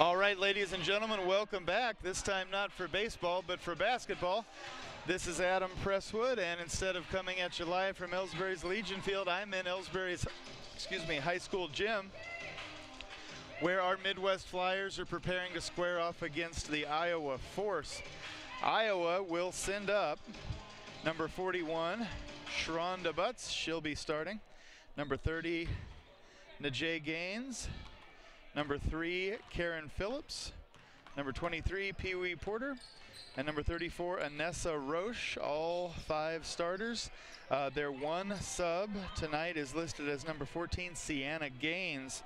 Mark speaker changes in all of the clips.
Speaker 1: All right, ladies and gentlemen, welcome back. This time not for baseball, but for basketball. This is Adam Presswood, and instead of coming at you live from Ellsbury's Legion Field, I'm in Ellsbury's, high school gym, where our Midwest Flyers are preparing to square off against the Iowa Force. Iowa will send up number 41, Sharonda Butts. She'll be starting. Number 30, Najee Gaines. Number 3, Karen Phillips. Number 23, Pee Wee Porter. And number 34, Anessa Roche, all 5 starters. Their one sub tonight is listed as number 14, Sienna Gaines.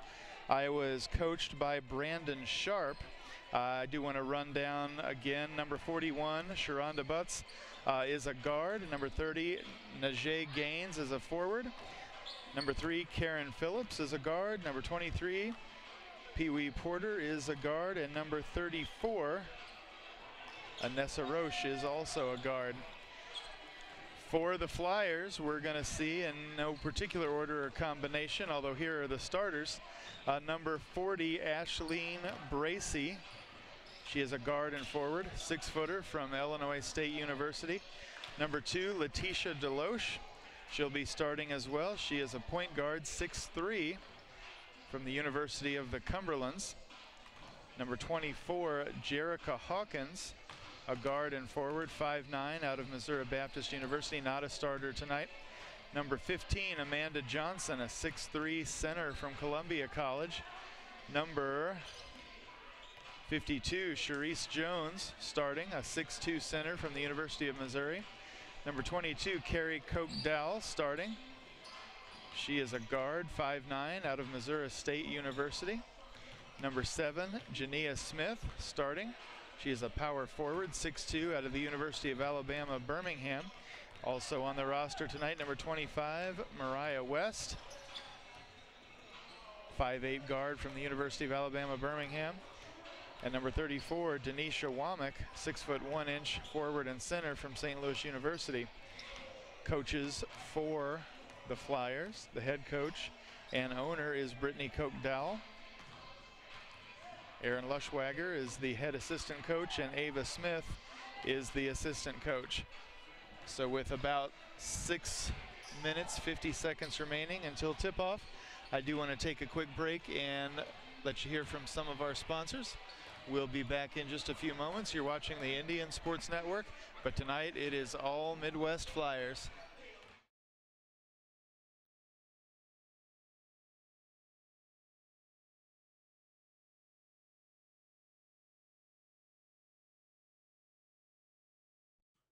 Speaker 1: Iowa is coached by Brandon Sharp. I do want to run down again. Number 41, Sharonda Butts, is a guard. Number 30, Najee Gaines is a forward. Number 3, Karen Phillips is a guard. Number 23, Pee Wee Porter is a guard, and number 34, Anessa Roche, is also a guard. For the Flyers, we're going to see, in no particular order or combination, although here are the starters, number 40, Ashleen Bracey. She is a guard and forward, 6-footer from Illinois State University. Number 2, Letitia Deloche. She'll be starting as well. She is a point guard, 6'3", from the University of the Cumberlands. Number 24, Jerica Hawkins, a guard and forward, 5'9", out of Missouri Baptist University, not a starter tonight. Number 15, Amanda Johnson, a 6'3" center from Columbia College. Number 52, Sharice Jones, starting, a 6'2" center from the University of Missouri. Number 22, Carrie Koch-Dowell, starting. She is a guard, 5'9", out of Missouri State University. Number 7, Jania Smith, starting. She is a power forward, 6'2", out of the University of Alabama, Birmingham. Also on the roster tonight, number 25, Mariah West, 5'8" guard from the University of Alabama, Birmingham. And number 34, Denisha Womack, 6'1" forward and center from St. Louis University. Coaches for the Flyers, the head coach and owner is Brittany Koch-Dowell. Aaron Lushwager is the head assistant coach, and Ava Smith is the assistant coach. So with about 6 minutes, 50 seconds remaining until tip-off, I do want to take a quick break and let you hear from some of our sponsors. We'll be back in just a few moments. You're watching the Indian Sports Network, but tonight it is all Midwest Flyers.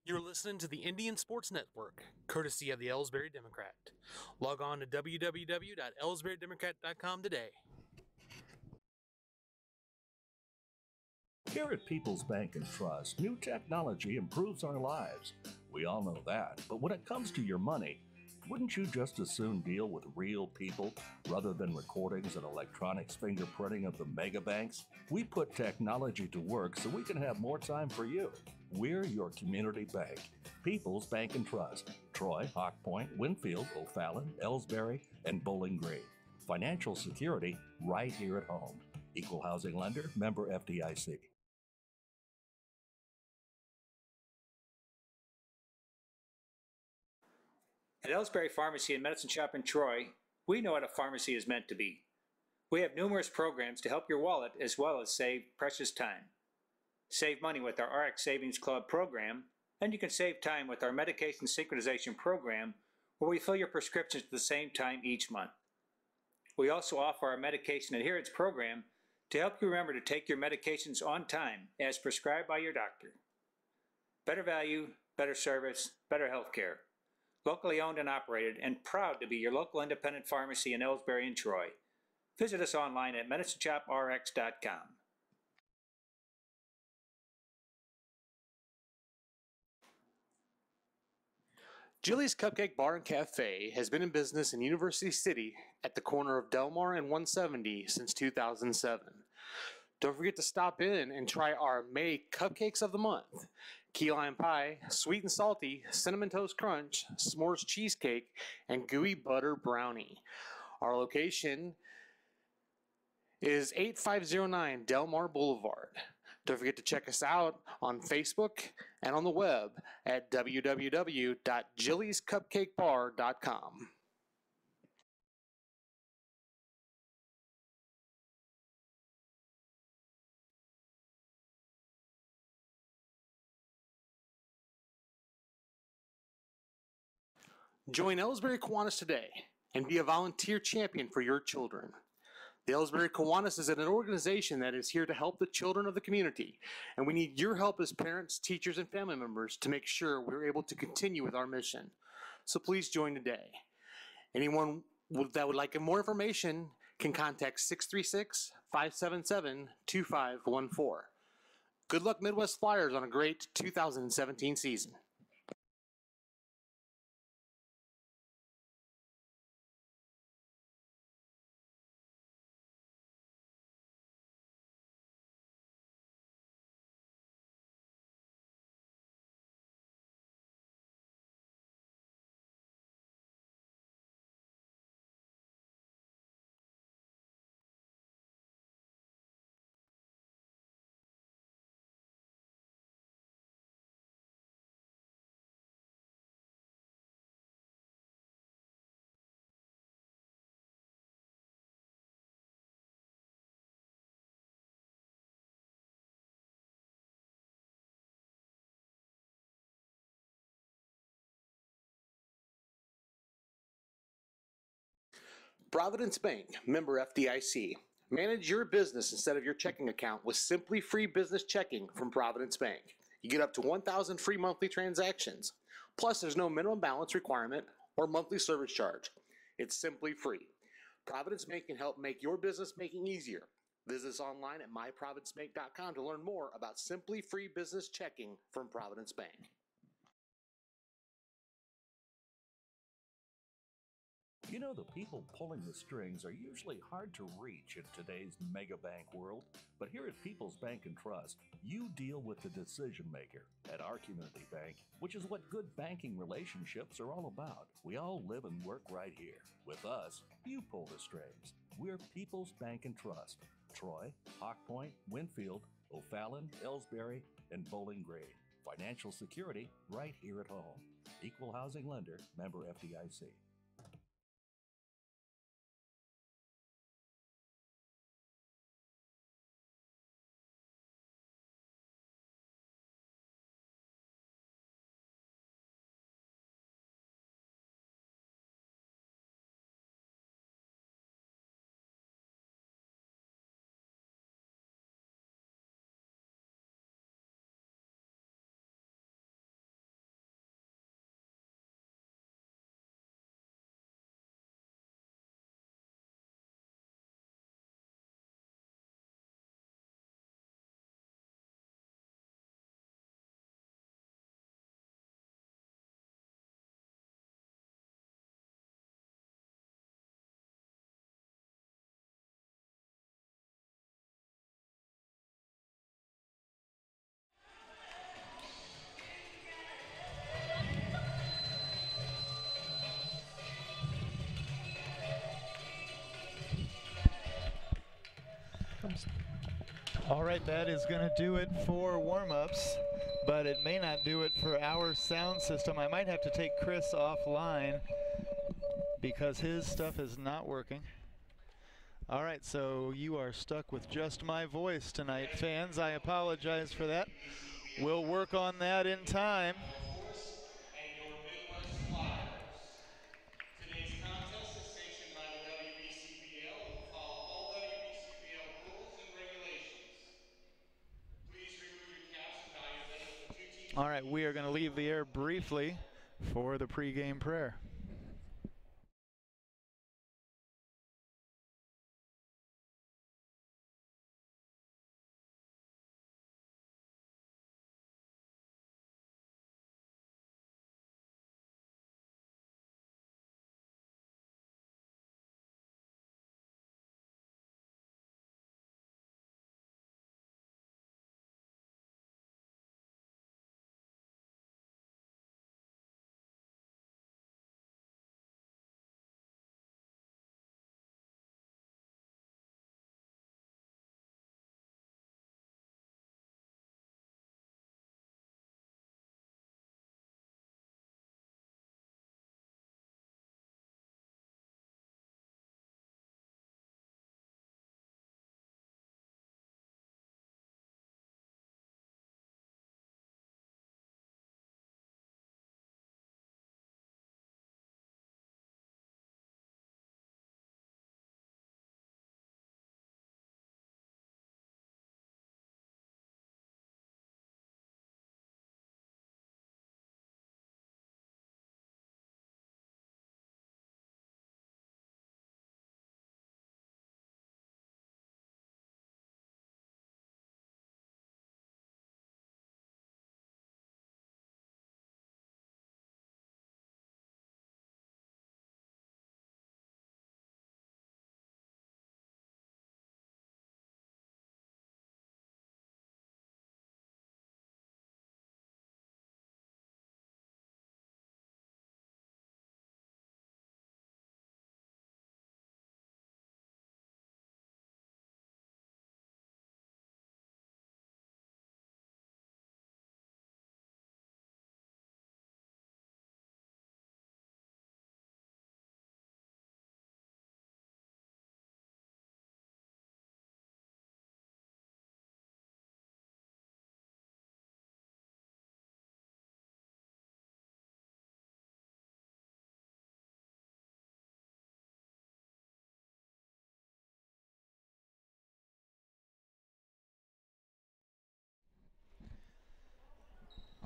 Speaker 2: You're listening to the Indian Sports Network, courtesy of the Ellsbury Democrat. Log on to www.ellsburydemocrat.com today.
Speaker 3: Here at People's Bank and Trust, new technology improves our lives. We all know that, but when it comes to your money, wouldn't you just as soon deal with real people rather than recordings and electronics fingerprinting of the mega banks? We put technology to work so we can have more time for you. We're your community bank. People's Bank and Trust. Troy, Hawk Point, Winfield, O'Fallon, Ellsbury, and Bowling Green. Financial security right here at home. Equal housing lender, member FDIC.
Speaker 4: At Ellsbury Pharmacy and Medicine Shop in Troy, we know what a pharmacy is meant to be. We have numerous programs to help your wallet as well as save precious time. Save money with our RX Savings Club program, and you can save time with our medication synchronization program, where we fill your prescriptions at the same time each month. We also offer our medication adherence program to help you remember to take your medications on time as prescribed by your doctor. Better value, better service, better health care. Locally owned and operated, and proud to be your local independent pharmacy in Ellsbury and Troy. Visit us online at medicineshoprx.com.
Speaker 2: Jilly's Cupcake Bar and Cafe has been in business in University City at the corner of Delmar and 170 since 2007. Don't forget to stop in and try our May Cupcakes of the Month. Key lime pie, sweet and salty, cinnamon toast crunch, s'mores cheesecake, and gooey butter brownie. Our location is 8509 Delmar Boulevard. Don't forget to check us out on Facebook and on the web at www.jilliescupcakebar.com. Join Ellsbury Kiwanis today and be a volunteer champion for your children. The Ellsbury Kiwanis is an organization that is here to help the children of the community, and we need your help as parents, teachers, and family members to make sure we're able to continue with our mission. So please join today. Anyone that would like more information can contact 636-577-2514. Good luck, Midwest Flyers, on a great 2017 season. Providence Bank, member FDIC. Manage your business instead of your checking account with Simply Free Business Checking from Providence Bank. You get up to 1,000 free monthly transactions. Plus, there's no minimum balance requirement or monthly service charge. It's simply free. Providence Bank can help make your business making easier. Visit us online at myprovidencebank.com to learn more about Simply Free Business Checking from Providence Bank.
Speaker 3: You know, the people pulling the strings are usually hard to reach in today's mega bank world, but here at People's Bank and Trust, you deal with the decision maker. At our community bank, which is what good banking relationships are all about, we all live and work right here. With us, you pull the strings. We're People's Bank and Trust. Troy, Hawk Point, Winfield, O'Fallon, Ellsbury, and Bowling Green. Financial security right here at home. Equal housing lender, member FDIC.
Speaker 1: All right, that is going to do it for warm-ups, but it may not do it for our sound system. I might have to take Chris offline because his stuff is not working. All right, so you are stuck with just my voice tonight, fans. I apologize for that. We'll work on that in time. All right, we are going to leave the air briefly for the pregame prayer.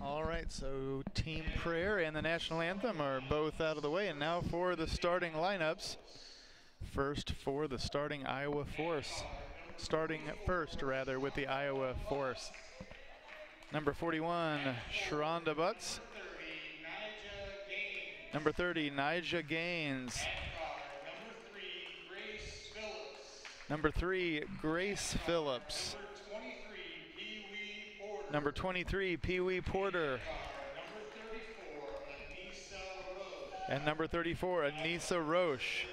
Speaker 1: All right, so Team Prayer and the national anthem are both out of the way, and now for the starting lineups. First for the starting Iowa force. Starting first, rather, with the Iowa force. Number 41, Sharonda Butts. Number 30, Nija Gaines. Number 3, Grace Phillips. Number 23, Pee Wee Porter. And number 34, Anissa Roche.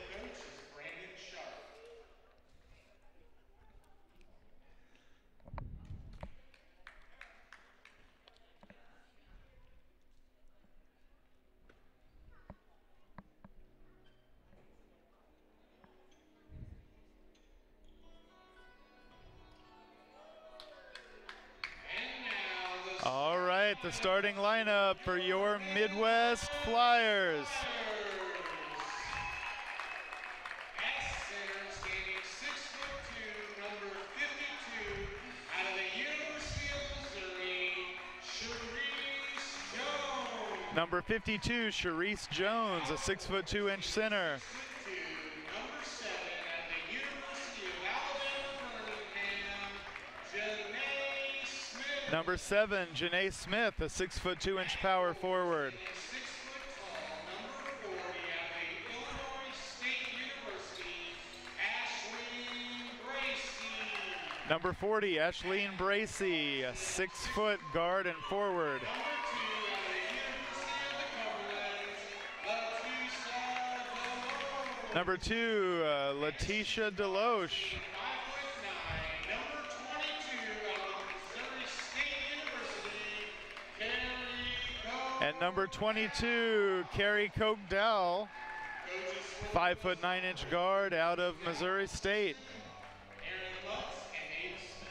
Speaker 1: All right, the starting lineup for your Midwest Flyers.
Speaker 5: At center, standing 6'2", number 52, out of the University of Missouri, Sharice Jones.
Speaker 1: Number 52, Sharice Jones, a 6'2" center.
Speaker 5: Number 7, at the University of Alabama, Birmingham, Janae Smith.
Speaker 1: Number 7, Janae Smith, a 6'2" power forward.
Speaker 5: 6 foot tall, number 40, at the Illinois State University, Ashleen Bracey.
Speaker 1: Number 40, Ashleen Bracey, a 6-foot guard and forward. Number 2, Letitia Deloche.
Speaker 5: Number 22, out of Missouri State University, Carrie Coe.
Speaker 1: And number 22, Carrie Coke-Dowell, 5'9" guard out of Missouri State.
Speaker 5: Aaron Lutz and Ada Smith.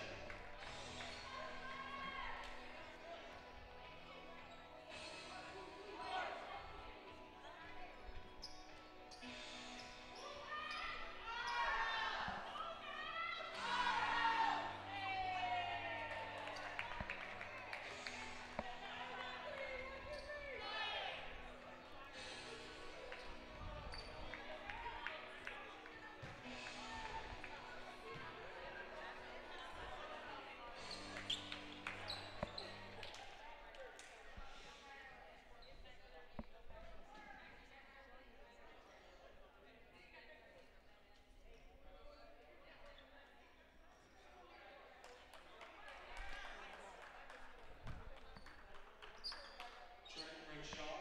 Speaker 5: Trent Crenshaw,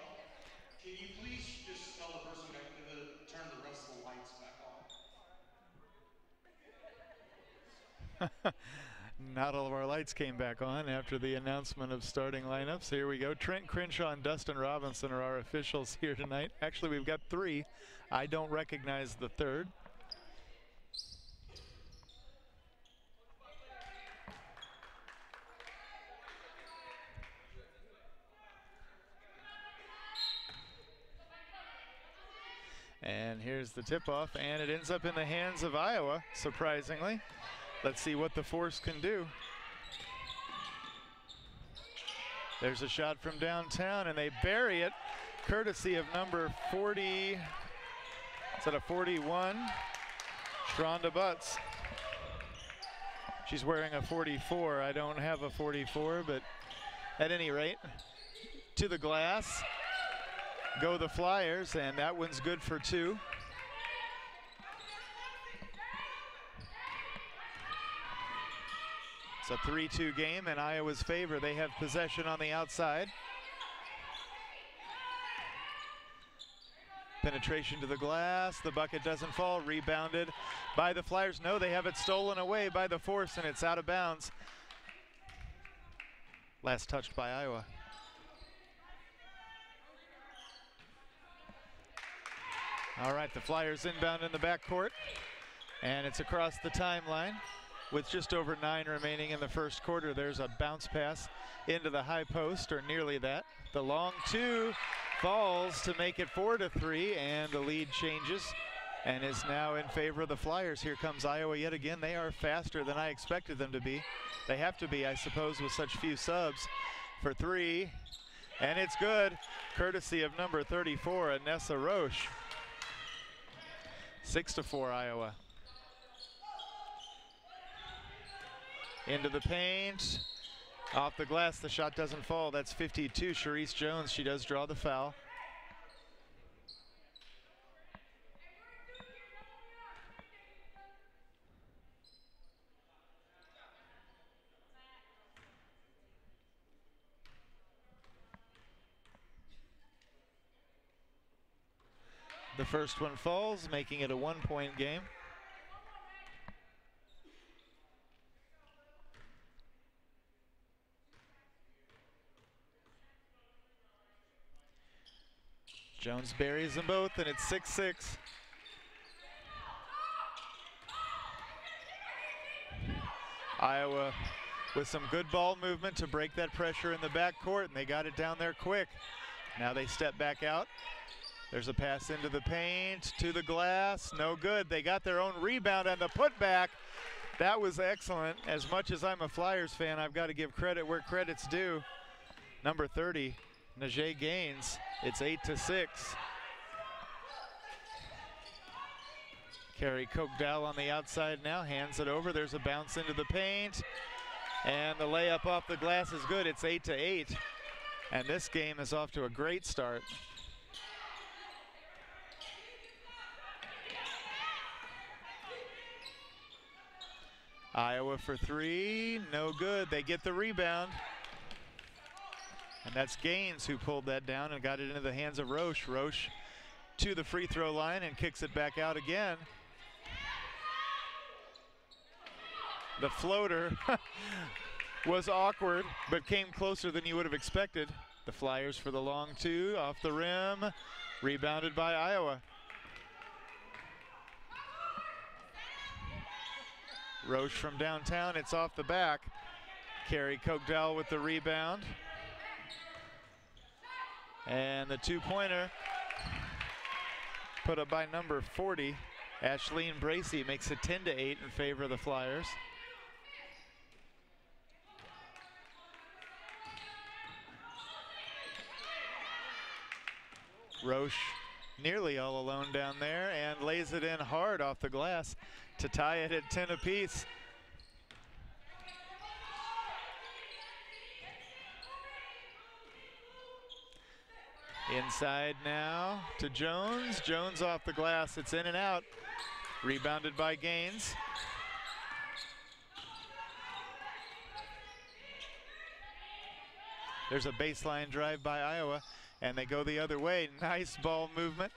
Speaker 5: can you please just tell the person back to turn the rest of the lights back on?
Speaker 1: Not all of our lights came back on after the announcement of starting lineups. Here we go. Trent Crenshaw and Dustin Robinson are our officials here tonight. Actually, we've got 3. I don't recognize the third. And here's the tip-off, and it ends up in the hands of Iowa, surprisingly. Let's see what the Force can do. There's a shot from downtown, and they bury it, courtesy of number 40. Is that a 41? Sharonda Butts. She's wearing a 44. I don't have a 44, but at any rate, to the glass go the Flyers, and that one's good for 2. It's a 3-2 game in Iowa's favor. They have possession on the outside. Penetration to the glass. The bucket doesn't fall. Rebounded by the Flyers. No, they have it stolen away by the Force, and it's out of bounds. Last touched by Iowa. All right, the Flyers inbound in the backcourt, and it's across the timeline. With just over 9 remaining in the first quarter, there's a bounce pass into the high post, or nearly that. The long 2 falls to make it 4-3, and the lead changes and is now in favor of the Flyers. Here comes Iowa yet again. They are faster than I expected them to be. They have to be, I suppose, with such few subs. for three, and it's good, courtesy of number 34, Anessa Roche. 6-4 Iowa. Into the paint, off the glass, the shot doesn't fall. That's 52, Charisse Jones. She does draw the foul. The first one falls, making it a 1-point game. Jones buries them both, and it's 6-6. Iowa with some good ball movement to break that pressure in the backcourt, and they got it down there quick. Now they step back out. There's a pass into the paint, to the glass, no good. They got their own rebound and the putback. That was excellent. As much as I'm a Flyers fan, I've got to give credit where credit's due. Number 30, Najee Gaines. It's 8-6. Carrie Kochdow on the outside now, hands it over. There's a bounce into the paint, and the layup off the glass is good. It's 8-8, and this game is off to a great start. Iowa for three, no good. They get the rebound. And that's Gaines who pulled that down and got it into the hands of Roche. Roche to the free throw line and kicks it back out again. The floater was awkward, but came closer than you would have expected. The Flyers for the long two, off the rim, rebounded by Iowa. Roche from downtown, it's off the back. Carrie Kochdow with the rebound. And the two-pointer put up by number 40. Ashleen Bracey makes it 10-8 in favor of the Flyers. Roche nearly all alone down there and lays it in hard off the glass to tie it at 10 apiece. Inside now to Jones. Jones off the glass. It's in and out. Rebounded by Gaines. There's a baseline drive by Iowa, and they go the other way. Nice ball movement.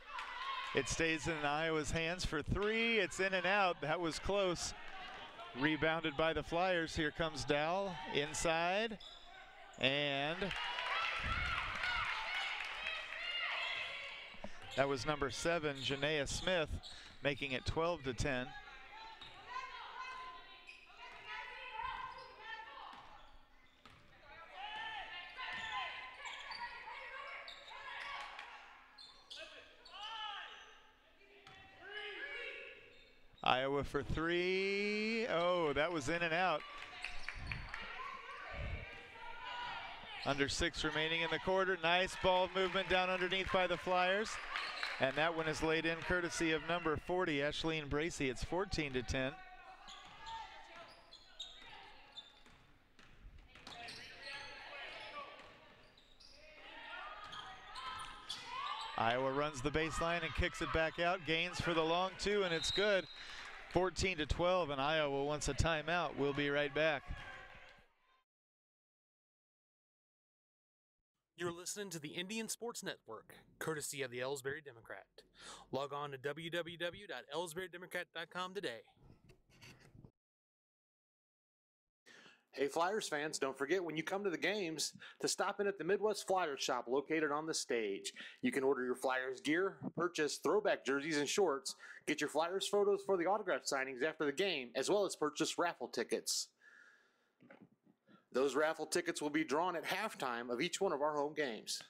Speaker 1: It stays in Iowa's hands for three. It's in and out. That was close. Rebounded by the Flyers. Here comes Dowell inside. And that was number 7, Janaea Smith, making it 12-10. Iowa for three. Oh, that was in and out. Under 6 remaining in the quarter. Nice ball movement down underneath by the Flyers. And that one is laid in courtesy of number 40, Ashleen Bracey. It's 14-10. Iowa runs the baseline and kicks it back out. Gaines for the long two, and it's good. 14-12, and Iowa wants a timeout. We'll be right back.
Speaker 2: You're listening to the Indian Sports Network, courtesy of the Ellsbury Democrat. Log on to www.ellsburydemocrat.com today. Hey Flyers fans, don't forget when you come to the games to stop in at the Midwest Flyers shop located on the stage. You can order your Flyers gear, purchase throwback jerseys and shorts, get your Flyers photos for the autograph signings after the game, as well as purchase raffle tickets. Those raffle tickets will be drawn at halftime of each one of our home games.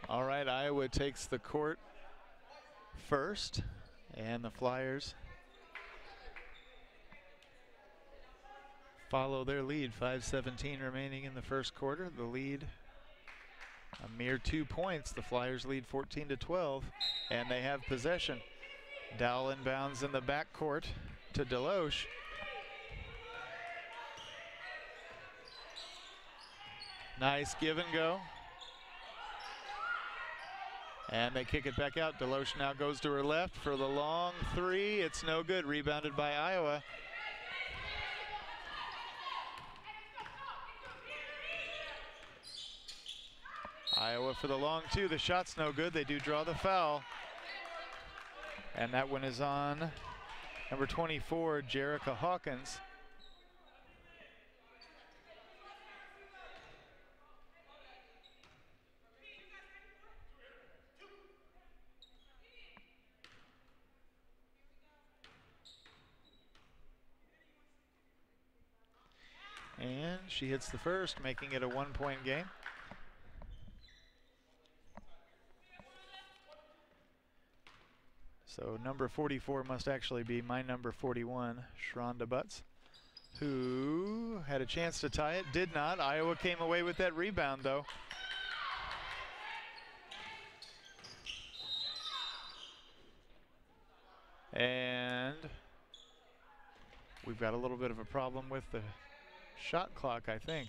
Speaker 1: All right, Iowa takes the court first, and the Flyers follow their lead. 5:17 remaining in the first quarter. The lead a mere 2 points. The Flyers lead 14-12, and they have possession. Dowell inbounds in the backcourt to Deloche. Nice give and go. And they kick it back out. Deloche now goes to her left for the long three. It's no good. Rebounded by Iowa. Iowa for the long two. The shot's no good. They do draw the foul. And that one is on number 24, Jerica Hawkins. And she hits the first, making it a 1-point game. So number 44 must actually be my number 41, Sharonda Butts, who had a chance to tie it, did not. Iowa came away with that rebound though. And we've got a little bit of a problem with the shot clock, I think.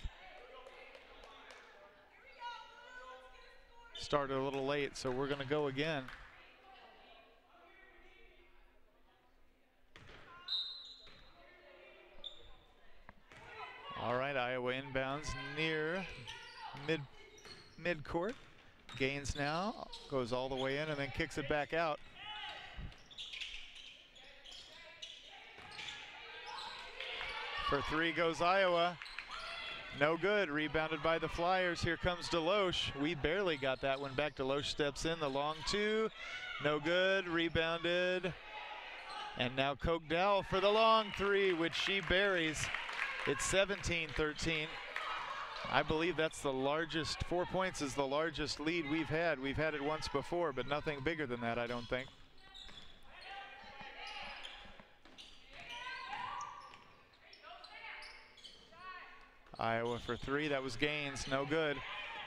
Speaker 1: Started a little late, so we're gonna go again. All right, Iowa inbounds near mid-court. Gains now, goes all the way in and then kicks it back out. For three goes Iowa. No good, rebounded by the Flyers. Here comes Deloche. We barely got that one back. Deloche steps in, the long two. No good, rebounded. And now Coke Dowell for the long three, which she buries. It's 17-13. I believe that's the largest, 4 points is the largest lead we've had. We've had it once before, but nothing bigger than that, I don't think. Iowa for three, that was Gaines, no good.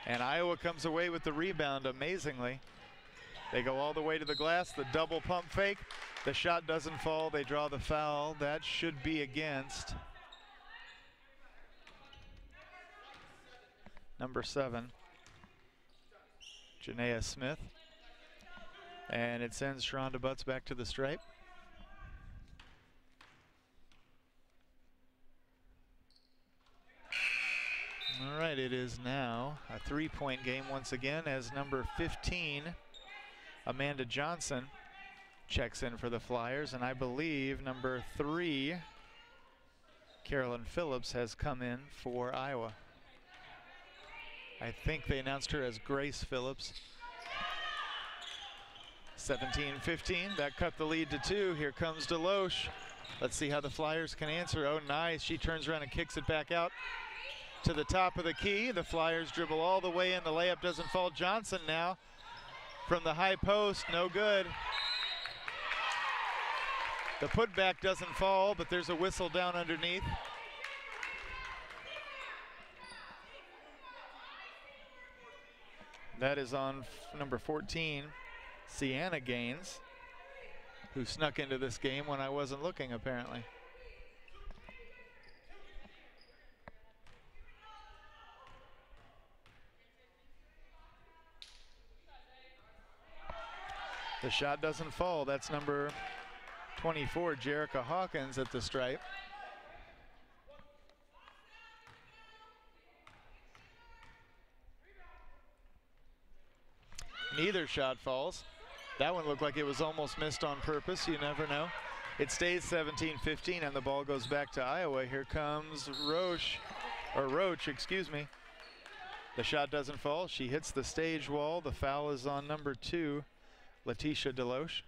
Speaker 1: And Iowa comes away with the rebound amazingly. They go all the way to the glass, the double pump fake. The shot doesn't fall, they draw the foul. That should be against number 7, Janaea Smith. And it sends Sharonda Butts back to the stripe. All right, it is now a 3-point game once again as number 15, Amanda Johnson, checks in for the Flyers. And I believe number 3, Carolyn Phillips, has come in for Iowa. I think they announced her as Grace Phillips. 17-15, that cut the lead to 2. Here comes Deloche. Let's see how the Flyers can answer. Oh, nice, she turns around and kicks it back out to the top of the key. The Flyers dribble all the way in. The layup doesn't fall. Johnson now from the high post, no good. The putback doesn't fall, but there's a whistle down underneath. That is on number 14, Sienna Gaines, who snuck into this game when I wasn't looking, apparently. The shot doesn't fall. That's number 24, Jerica Hawkins, at the stripe. Neither shot falls. That one looked like it was almost missed on purpose. You never know. It stays 17-15 and the ball goes back to Iowa. Here comes Roach, excuse me. The shot doesn't fall. She hits the stage wall. The foul is on number 2, Letitia Deloche.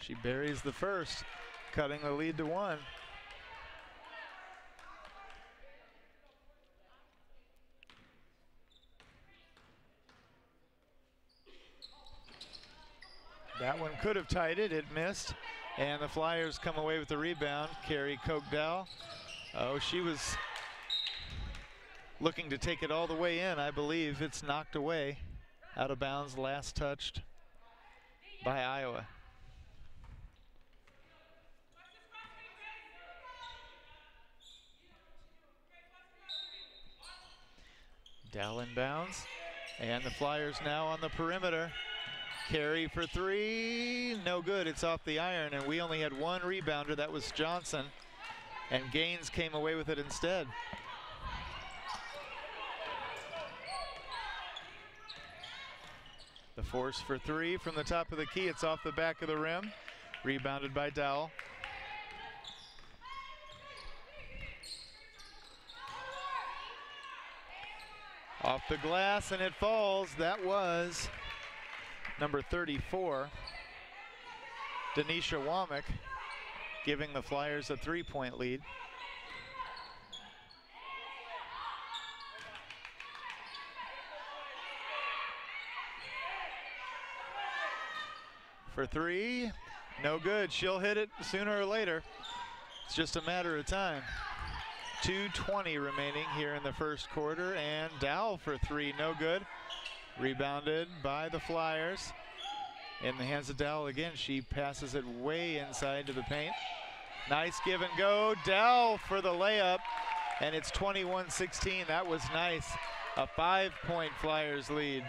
Speaker 1: She buries the first, cutting the lead to 1. That one could have tied it. It missed. And the Flyers come away with the rebound. Carrie Koch-Dow. Oh, she was looking to take it all the way in. I believe it's knocked away. Out of bounds, last touched by Iowa. Dow inbounds. And the Flyers now on the perimeter. Carry for three, no good, it's off the iron, and we only had one rebounder, that was Johnson, and Gaines came away with it instead. The force for three from the top of the key, it's off the back of the rim, rebounded by Dowell. Off the glass, and it falls. That was number 34, Denisha Womack, giving the Flyers a 3-point lead. For three, no good. She'll hit it sooner or later. It's just a matter of time. 2:20 remaining here in the first quarter, and Dowell for three, no good. Rebounded by the Flyers. In the hands of Dowell again. She passes it way inside to the paint. Nice give and go. Dowell for the layup, and it's 21-16. That was nice. A 5-point Flyers lead.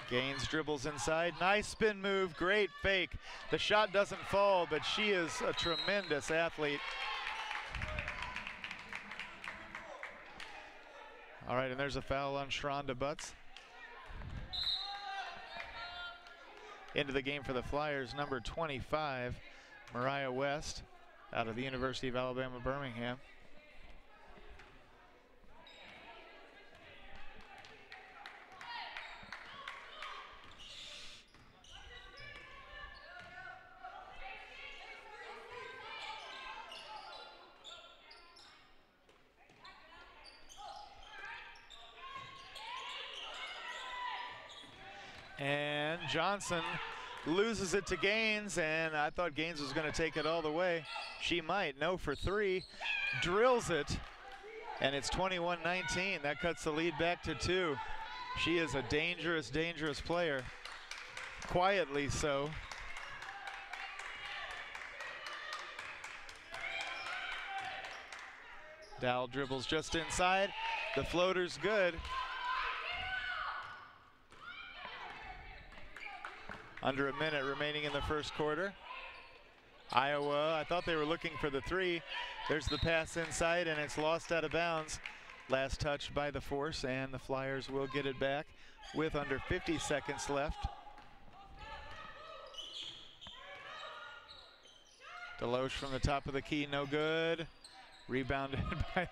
Speaker 1: Gaines dribbles inside, nice spin move, great fake. The shot doesn't fall, but she is a tremendous athlete. All right, and there's a foul on Sharonda Butts. Into the game for the Flyers, number 25, Mariah West, out of the University of Alabama, Birmingham. And Johnson loses it to Gaines, and I thought Gaines was going to take it all the way. She might. No for three. Drills it, and it's 21-19. That cuts the lead back to 2. She is a dangerous, dangerous player. Quietly so. Dowell dribbles just inside. The floater's good. Under a minute remaining in the first quarter. Iowa, I thought they were looking for the three. There's the pass inside, and it's lost out of bounds. Last touch by the Force, and the Flyers will get it back with under 50 seconds left. Deloche from the top of the key, no good. Rebounded by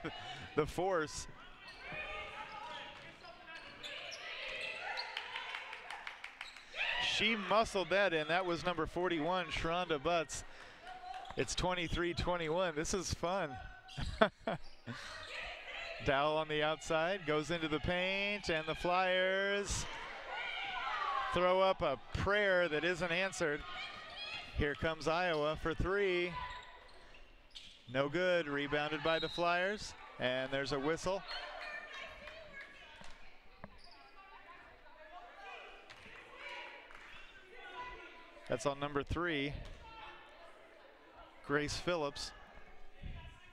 Speaker 1: the Force. She muscled that in. That was number 41, Sharonda Butts. It's 23-21. This is fun. Dowell on the outside, goes into the paint, and the Flyers throw up a prayer that isn't answered. Here comes Iowa for three. No good. Rebounded by the Flyers, and there's a whistle. That's on number 3, Grace Phillips,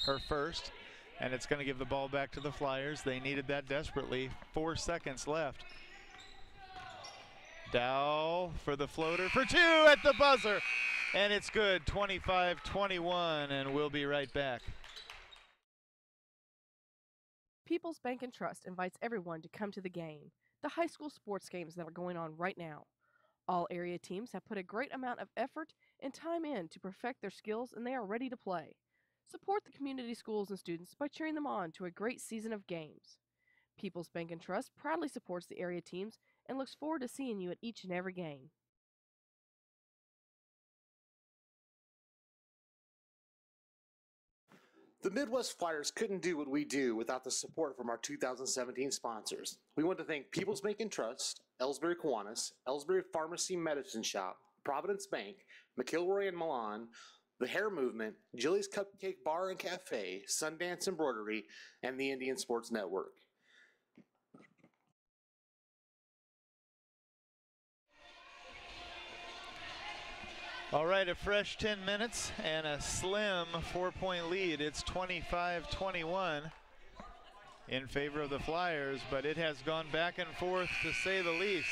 Speaker 1: her first, and it's going to give the ball back to the Flyers. They needed that desperately. 4 seconds left. Dowell for the floater for 2 at the buzzer, and it's good. 25-21, and we'll be right back.
Speaker 6: People's Bank and Trust invites everyone to come to the game, the high school sports games that are going on right now. All area teams have put a great amount of effort and time in to perfect their skills, and they are ready to play. Support the community schools and students by cheering them on to a great season of games. People's Bank and Trust proudly supports the area teams and looks forward to seeing you at each and every game.
Speaker 2: The Midwest Flyers couldn't do what we do without the support from our 2017 sponsors. We want to thank People's Bank and Trust, Ellsbury Kiwanis, Ellsbury Pharmacy Medicine Shop, Providence Bank, McIlroy and Milan, The Hair Movement, Jilly's Cupcake Bar and Cafe, Sundance Embroidery, and the Indian Sports Network.
Speaker 1: All right, a fresh 10 minutes and a slim 4-point lead. It's 25-21 in favor of the Flyers, but it has gone back and forth to say the least.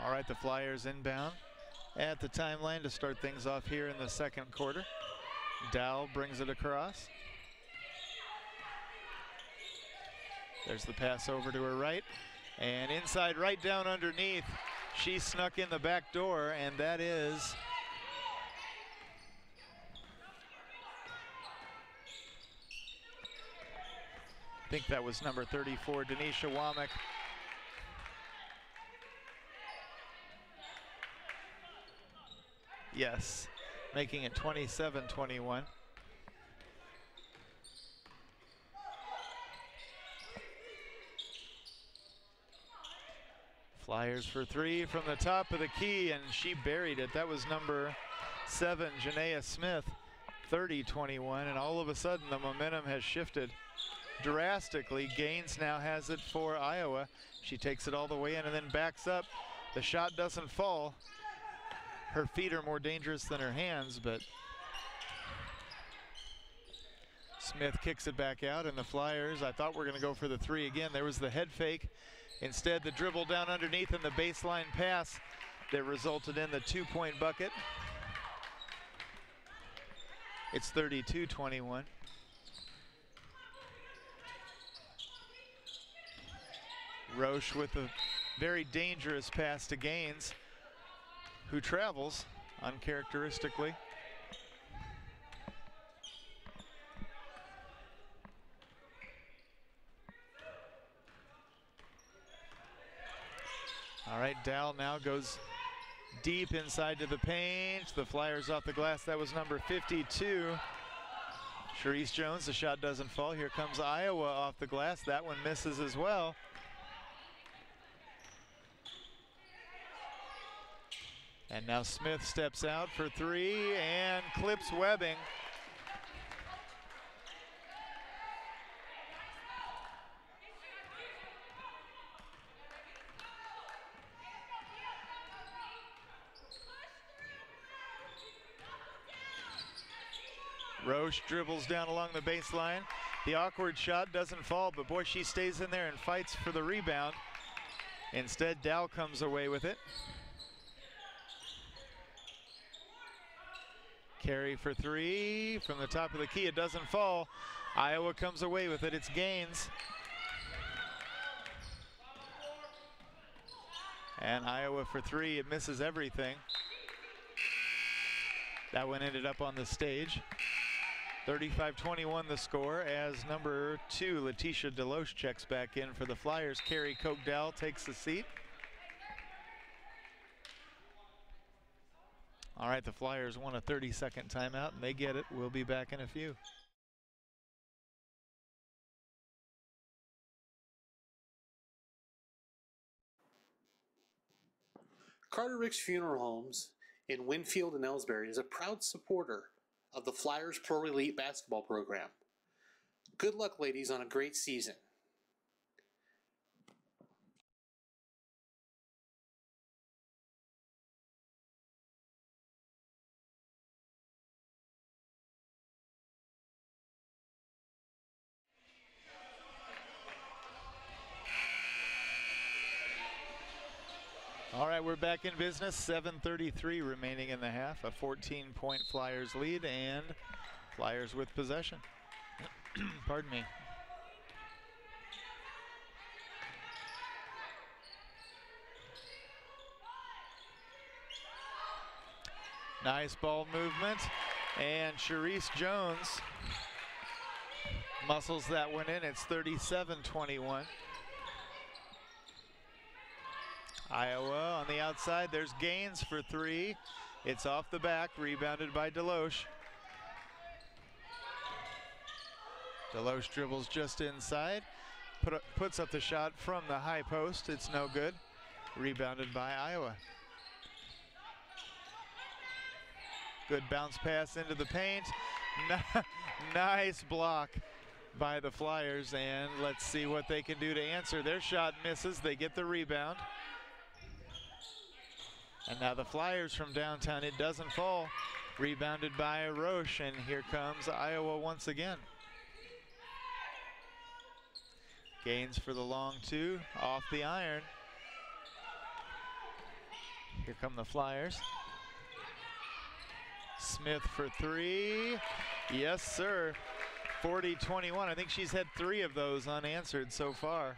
Speaker 1: All right, the Flyers inbound at the timeline to start things off here in the second quarter. Dow brings it across. There's the pass over to her right. And inside, right down underneath. She snuck in the back door, and that is I think that was number 34, Denisha Womack. Yes, making it 27-21. Flyers for three from the top of the key, and she buried it. That was number 7, Janaea Smith, 30-21, and all of a sudden the momentum has shifted drastically. Gaines now has it for Iowa. She takes it all the way in and then backs up. The shot doesn't fall. Her feet are more dangerous than her hands, but Smith kicks it back out, and the Flyers, I thought, were going to go for the three again. There was the head fake. Instead, the dribble down underneath and the baseline pass that resulted in the 2-point bucket. It's 32-21. Roche with a very dangerous pass to Gaines, who travels uncharacteristically. All right, Dowell now goes deep inside to the paint. The Flyers off the glass. That was number 52. Charisse Jones, the shot doesn't fall. Here comes Iowa off the glass. That one misses as well. And now Smith steps out for three and clips webbing. Roche dribbles down along the baseline. The awkward shot doesn't fall, but boy, she stays in there and fights for the rebound. Instead, Dow comes away with it. Carry for three from the top of the key. It doesn't fall. Iowa comes away with it. It's Gaines. And Iowa for three. It misses everything. That one ended up on the stage. 35-21 the score as number 2, Letitia Deloche, checks back in for the Flyers. Carrie Koch-Dowell takes the seat. All right, the Flyers want a 30-second timeout, and they get it. We'll be back in a few.
Speaker 2: Carter Ricks Funeral Homes in Winfield and Ellsbury is a proud supporter of the Flyers Pro Elite basketball program. Good luck, ladies, on a great season.
Speaker 1: All right, we're back in business. 7:33 remaining in the half. A 14-point Flyers lead, and Flyers with possession. Pardon me. Nice ball movement. And Sharice Jones muscles that one in. It's 37-21. Iowa on the outside. There's Gaines for three. It's off the back, rebounded by Deloche. Deloche dribbles just inside, puts up the shot from the high post. It's no good. Rebounded by Iowa. Good bounce pass into the paint. Nice block by the Flyers, and let's see what they can do to answer. Their shot misses. They get the rebound. And now the Flyers from downtown. It doesn't fall. Rebounded by Roche, and here comes Iowa once again. Gaines for the long two, off the iron. Here come the Flyers. Smith for three. Yes, sir. 40-21. I think she's had 3 of those unanswered so far.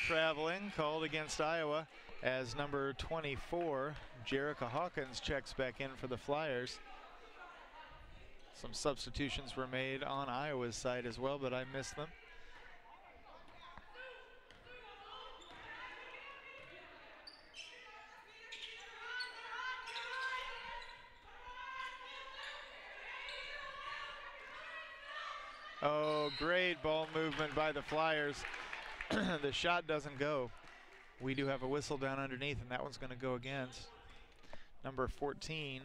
Speaker 1: Traveling called against Iowa as number 24, Jerica Hawkins, checks back in for the Flyers. Some substitutions were made on Iowa's side as well, but I missed them. Oh, great ball movement by the Flyers. The shot doesn't go. We do have a whistle down underneath, and that one's going to go against number 14.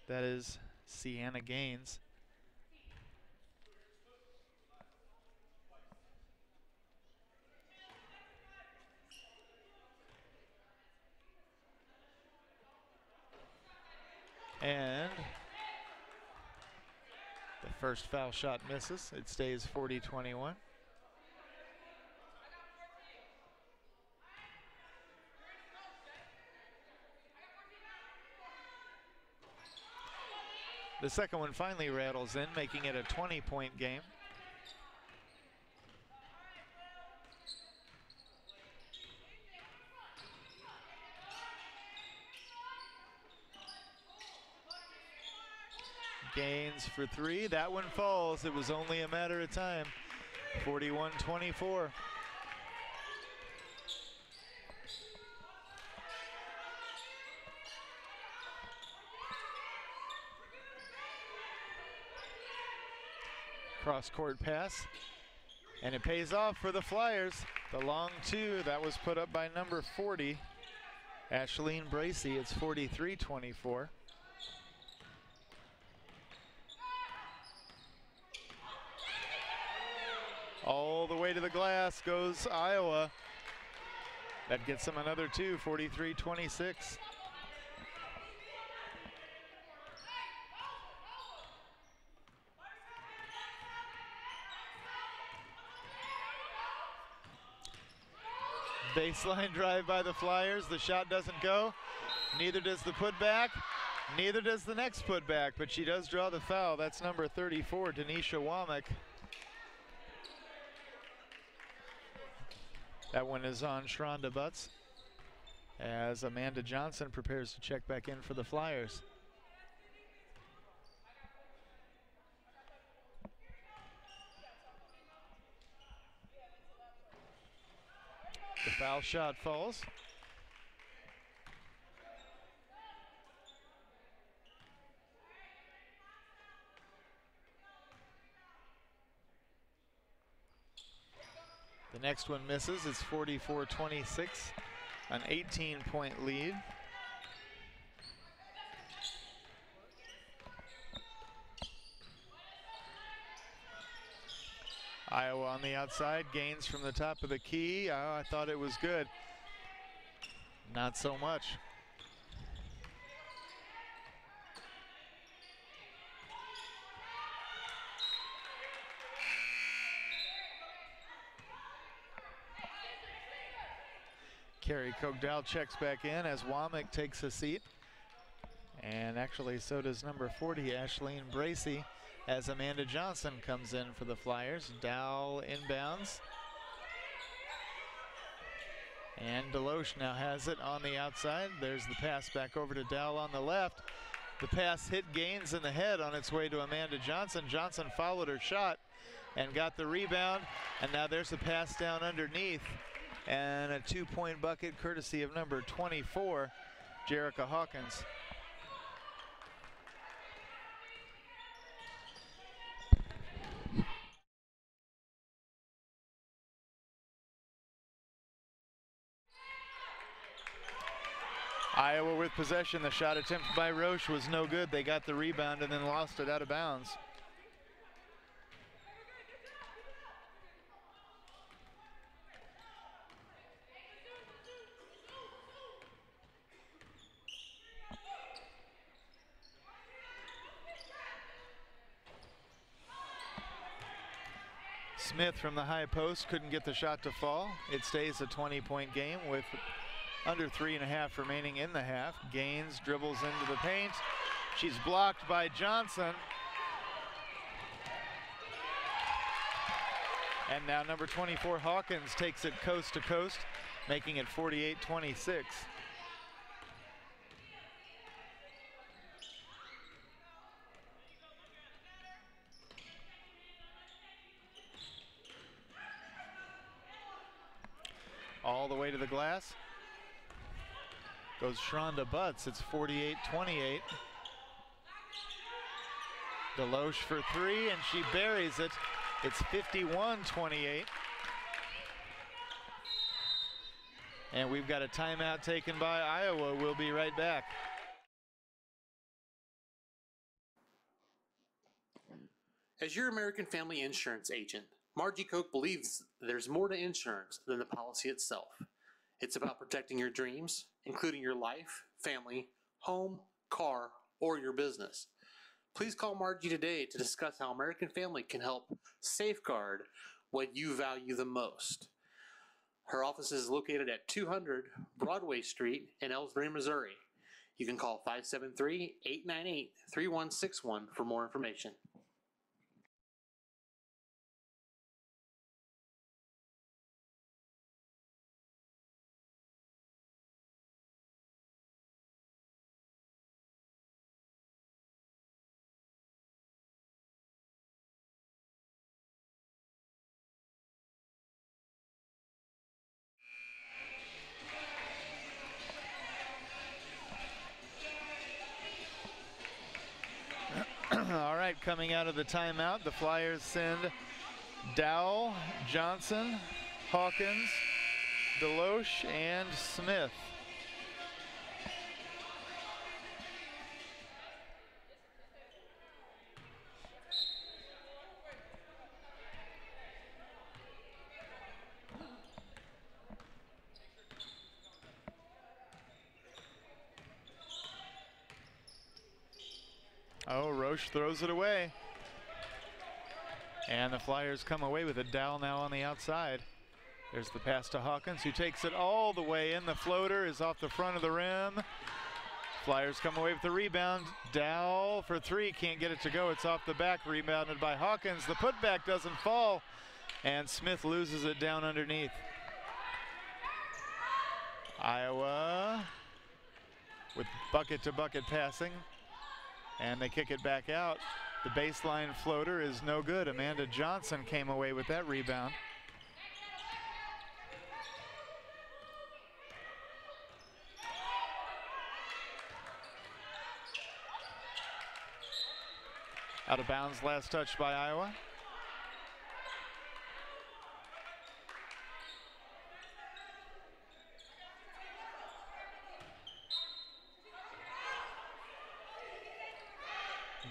Speaker 1: That is Sienna Gaines. And the first foul shot misses. It stays 40-21. The second one finally rattles in, making it a 20-point game. Gaines for three. That one falls. It was only a matter of time. 41-24. Cross-court pass, and it pays off for the Flyers. The long two, that was put up by number 40, Ashleen Bracey. It's 43-24. All the way to the glass goes Iowa. That gets them another two, 43-26. Baseline drive by the Flyers. The shot doesn't go. Neither does the putback. Neither does the next putback, but she does draw the foul. That's number 34, Denisha Womack. That one is on Sharonda Butts as Amanda Johnson prepares to check back in for the Flyers. The foul shot falls. The next one misses. It's 44-26, an 18-point lead. Iowa on the outside, Gaines from the top of the key. Oh, I thought it was good. Not so much. Carrie Kogdal checks back in as Womack takes a seat. And actually, so does number 40, Ashleen Bracey, as Amanda Johnson comes in for the Flyers. Dowell inbounds. And Deloche now has it on the outside. There's the pass back over to Dowell on the left. The pass hit Gaines in the head on its way to Amanda Johnson. Johnson followed her shot and got the rebound. And now there's a pass down underneath. And a 2-point bucket courtesy of number 24, Jerica Hawkins. Iowa with possession. The shot attempt by Roche was no good. They got the rebound and then lost it out of bounds. Smith from the high post couldn't get the shot to fall. It stays a 20-point game with under 3.5 remaining in the half. Gaines dribbles into the paint. She's blocked by Johnson. And now number 24, Hawkins, takes it coast to coast, making it 48-26. All the way to the glass goes Shronda Butts. It's 48-28. Deloche for three, and she buries it. It's 51-28. And we've got a timeout taken by Iowa. We'll be right back.
Speaker 2: As your American Family Insurance agent, Margie Koch believes there's more to insurance than the policy itself. It's about protecting your dreams, including your life, family, home, car, or your business. Please call Margie today to discuss how American Family can help safeguard what you value the most. Her office is located at 200 Broadway Street in Ellsbury, Missouri. You can call 573-898-3161 for more information.
Speaker 1: All right, coming out of the timeout, the Flyers send Dowell, Johnson, Hawkins, Deloche, and Smith. Oh, Roche throws it away. And the Flyers come away with it. Dowell now on the outside. There's the pass to Hawkins, who takes it all the way in. The floater is off the front of the rim. Flyers come away with the rebound. Dowell for three, can't get it to go. It's off the back, rebounded by Hawkins. The putback doesn't fall, and Smith loses it down underneath. Iowa with bucket-to-bucket passing. And they kick it back out. The baseline floater is no good. Amanda Johnson came away with that rebound. Out of bounds, last touch by Iowa.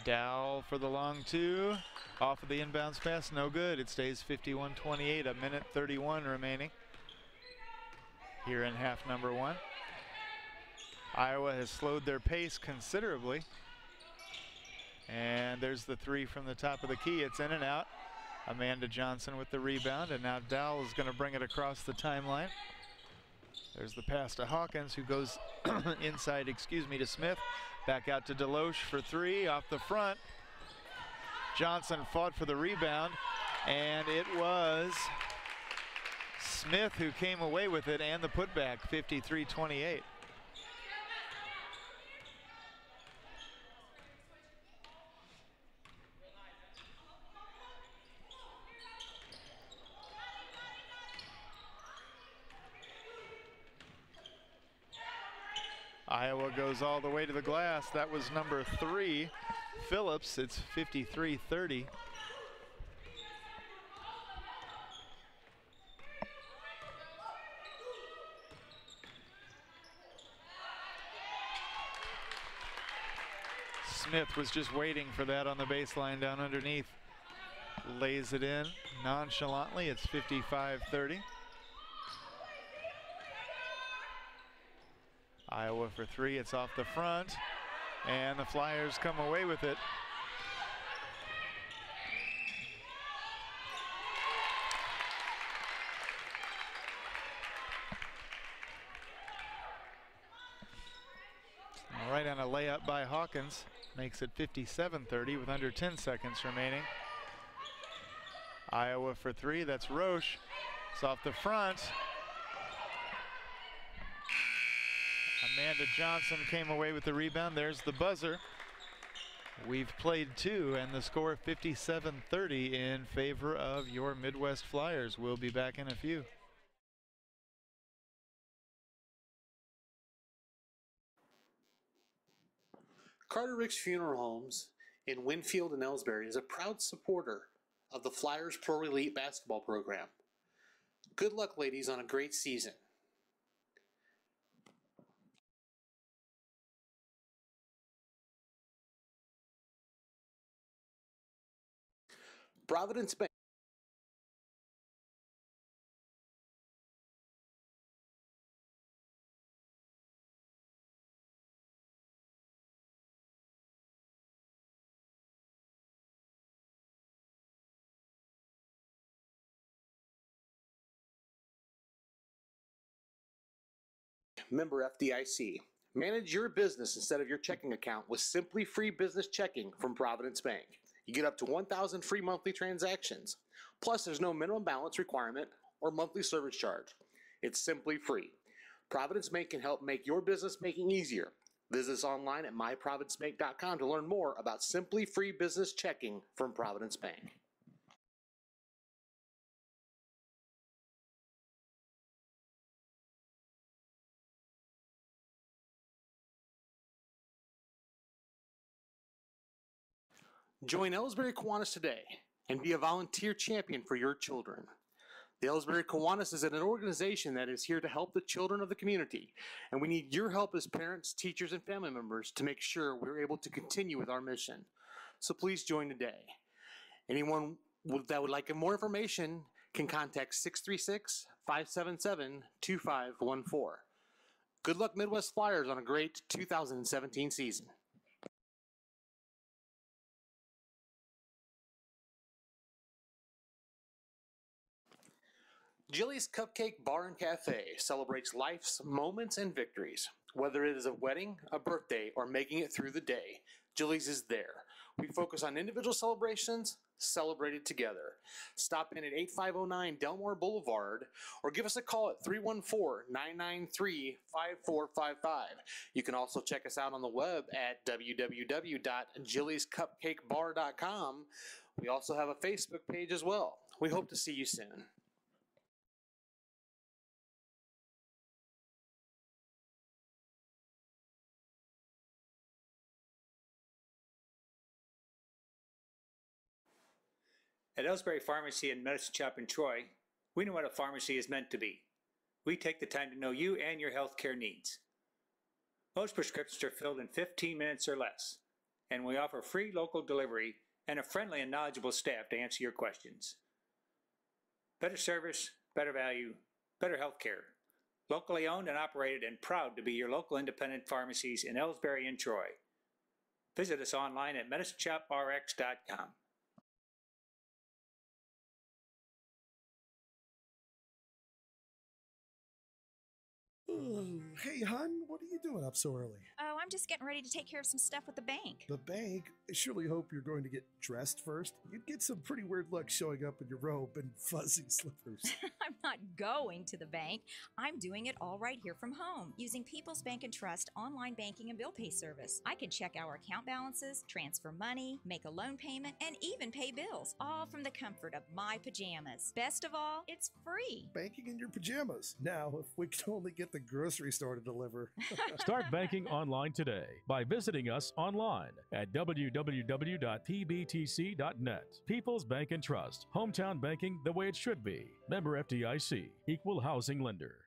Speaker 1: Dowell for the long two. Off of the inbounds pass, no good. It stays 51-28, a minute 31 remaining here in half number one. Iowa has slowed their pace considerably. And there's the three from the top of the key. It's in and out. Amanda Johnson with the rebound, and now Dowell is going to bring it across the timeline. There's the pass to Hawkins, who goes inside, to Smith. Back out to Deloche for three, off the front. Johnson fought for the rebound, and it was Smith who came away with it and the putback, 53-28. Iowa goes all the way to the glass. That was number 3, Phillips. It's 53-30. Smith was just waiting for that on the baseline down underneath. Lays it in nonchalantly. It's 55-30. Iowa for three, it's off the front, and the Flyers come away with it. All right, on a layup by Hawkins, makes it 57-30 with under 10 seconds remaining. Iowa for three, that's Roche. It's off the front. Amanda Johnson came away with the rebound. There's the buzzer. We've played two, and the score 57-30 in favor of your Midwest Flyers. We'll be back in a few.
Speaker 2: Carter Ricks Funeral Homes in Winfield and Ellsbury is a proud supporter of the Flyers Pro Elite basketball program. Good luck, ladies, on a great season. Providence Bank. Member FDIC. Manage your business instead of your checking account with Simply Free Business Checking from Providence Bank. You get up to 1,000 free monthly transactions. Plus, there's no minimum balance requirement or monthly service charge. It's simply free. Providence Bank can help make your business making easier. Visit us online at myprovidencebank.com to learn more about Simply Free Business Checking from Providence Bank. Join Ellsbury Kiwanis today and be a volunteer champion for your children. The Ellsbury Kiwanis is an organization that is here to help the children of the community, and we need your help as parents, teachers, and family members to make sure we're able to continue with our mission. So please join today. Anyone that would like more information can contact 636-577-2514. Good luck, Midwest Flyers, on a great 2017 season. Jilly's Cupcake Bar and Cafe celebrates life's moments and victories. Whether it is a wedding, a birthday, or making it through the day, Jilly's is there. We focus on individual celebrations celebrated together. Stop in at 8509 Delmar Boulevard or give us a call at 314-993-5455. You can also check us out on the web at www.jillyscupcakebar.com. We also have a Facebook page as well. We hope to see you soon.
Speaker 4: At Ellsbury Pharmacy and Medicine Shop in Troy, we know what a pharmacy is meant to be. We take the time to know you and your healthcare needs. Most prescriptions are filled in 15 minutes or less, and we offer free local delivery and a friendly and knowledgeable staff to answer your questions. Better service, better value, better healthcare. Locally owned and operated and proud to be your local independent pharmacies in Ellsbury and Troy. Visit us online at medicineshoprx.com.
Speaker 7: Oh, hey, hon, what are you doing up so early?
Speaker 8: Oh, I'm just getting ready to take care of some stuff with the bank.
Speaker 7: The bank? I surely hope you're going to get dressed first. You'd get some pretty weird luck showing up in your robe and fuzzy slippers.
Speaker 8: I'm not going to the bank. I'm doing it all right here from home using People's Bank and Trust online banking and bill pay service. I can check our account balances, transfer money, make a loan payment, and even pay bills, all from the comfort of my pajamas. Best of all, it's free.
Speaker 7: Banking in your pajamas. Now, if we could only get the grocery store to deliver.
Speaker 9: Start banking online today by visiting us online at www.pbtc.net. People's Bank and Trust. Hometown banking the way it should be. Member FDIC. Equal housing lender.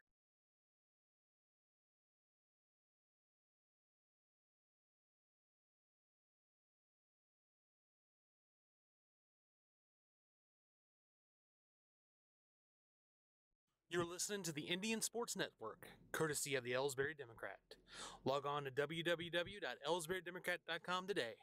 Speaker 2: You're listening to the Indian Sports Network, courtesy of the Ellsbury Democrat. Log on to www.ellsburydemocrat.com today.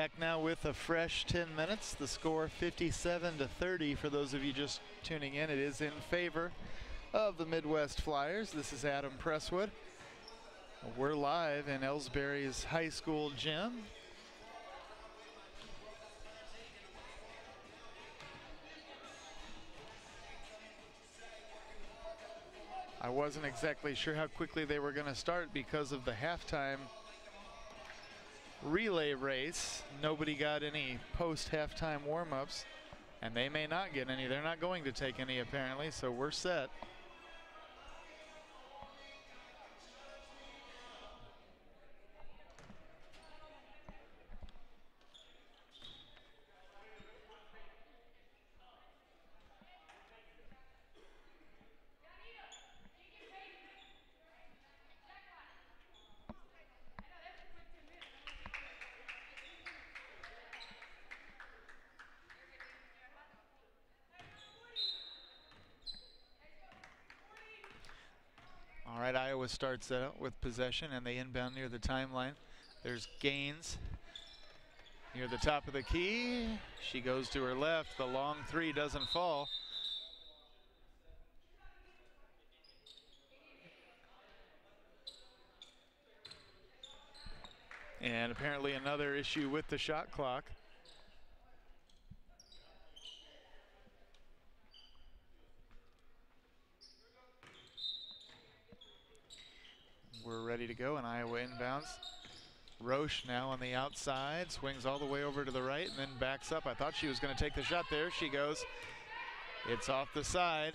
Speaker 1: back now with a fresh 10 minutes. The score 57-30 for those of you just tuning in. It is in favor of the Midwest Flyers. This is Adam Presswood. We're live in Ellsbury's high school gym. I wasn't exactly sure how quickly they were going to start because of the halftime relay race. Nobody got any post-halftime warm-ups, and they may not get any. They're not going to take any apparently, so we're set. All right, Iowa starts out with possession and they inbound near the timeline. There's Gaines near the top of the key. She goes to her left. The long three doesn't fall. And apparently another issue with the shot clock. We're ready to go, and Iowa inbounds. Roche now on the outside, swings all the way over to the right and then backs up. I thought she was going to take the shot. There she goes. It's off the side.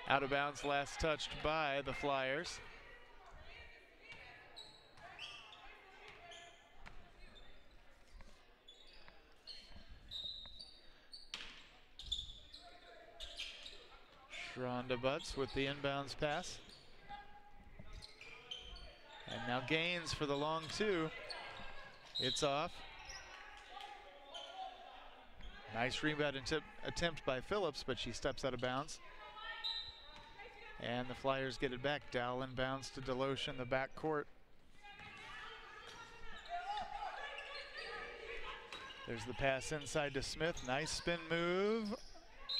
Speaker 1: Out of bounds, last touched by the Flyers. Sharonda Butts with the inbounds pass. And now Gaines for the long two. It's off. Nice rebound attempt by Phillips, but she steps out of bounds. And the Flyers get it back. Dowell inbounds to Deloche in the back court. There's the pass inside to Smith. Nice spin move.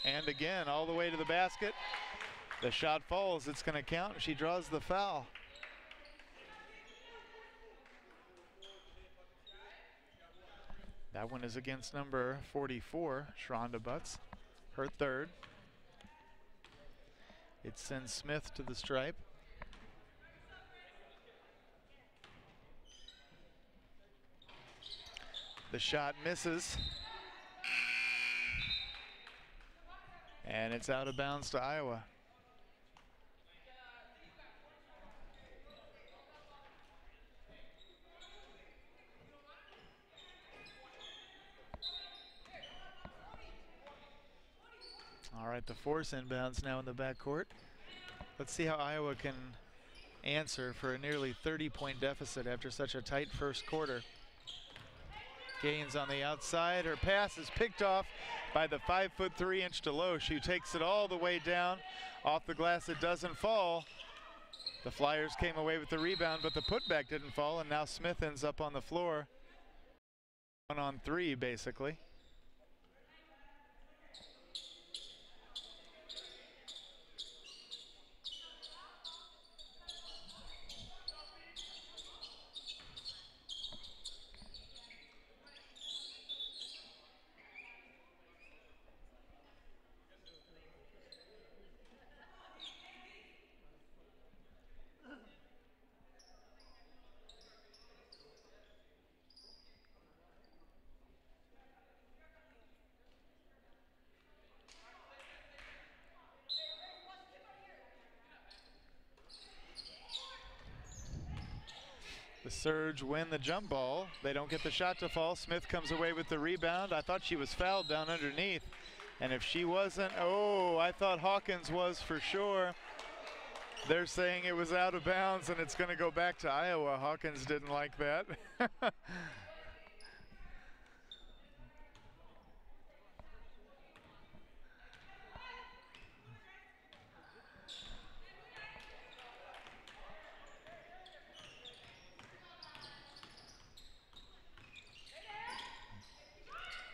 Speaker 1: And again, all the way to the basket. The shot falls. It's going to count. She draws the foul. That one is against number 44, Sharonda Butts, her third. It sends Smith to the stripe. The shot misses. And it's out of bounds to Iowa. All right, the force inbounds now in the backcourt. Let's see how Iowa can answer for a nearly 30-point deficit after such a tight first quarter. Gaines on the outside. Her pass is picked off by the 5'3" Deloche, who takes it all the way down. Off the glass, it doesn't fall. The Flyers came away with the rebound, but the putback didn't fall, and now Smith ends up on the floor. 1-on-3, basically. The Surge win the jump ball. They don't get the shot to fall. Smith comes away with the rebound. I thought she was fouled down underneath. And if she wasn't, oh, I thought Hawkins was for sure. They're saying it was out of bounds and it's going to go back to Iowa. Hawkins didn't like that.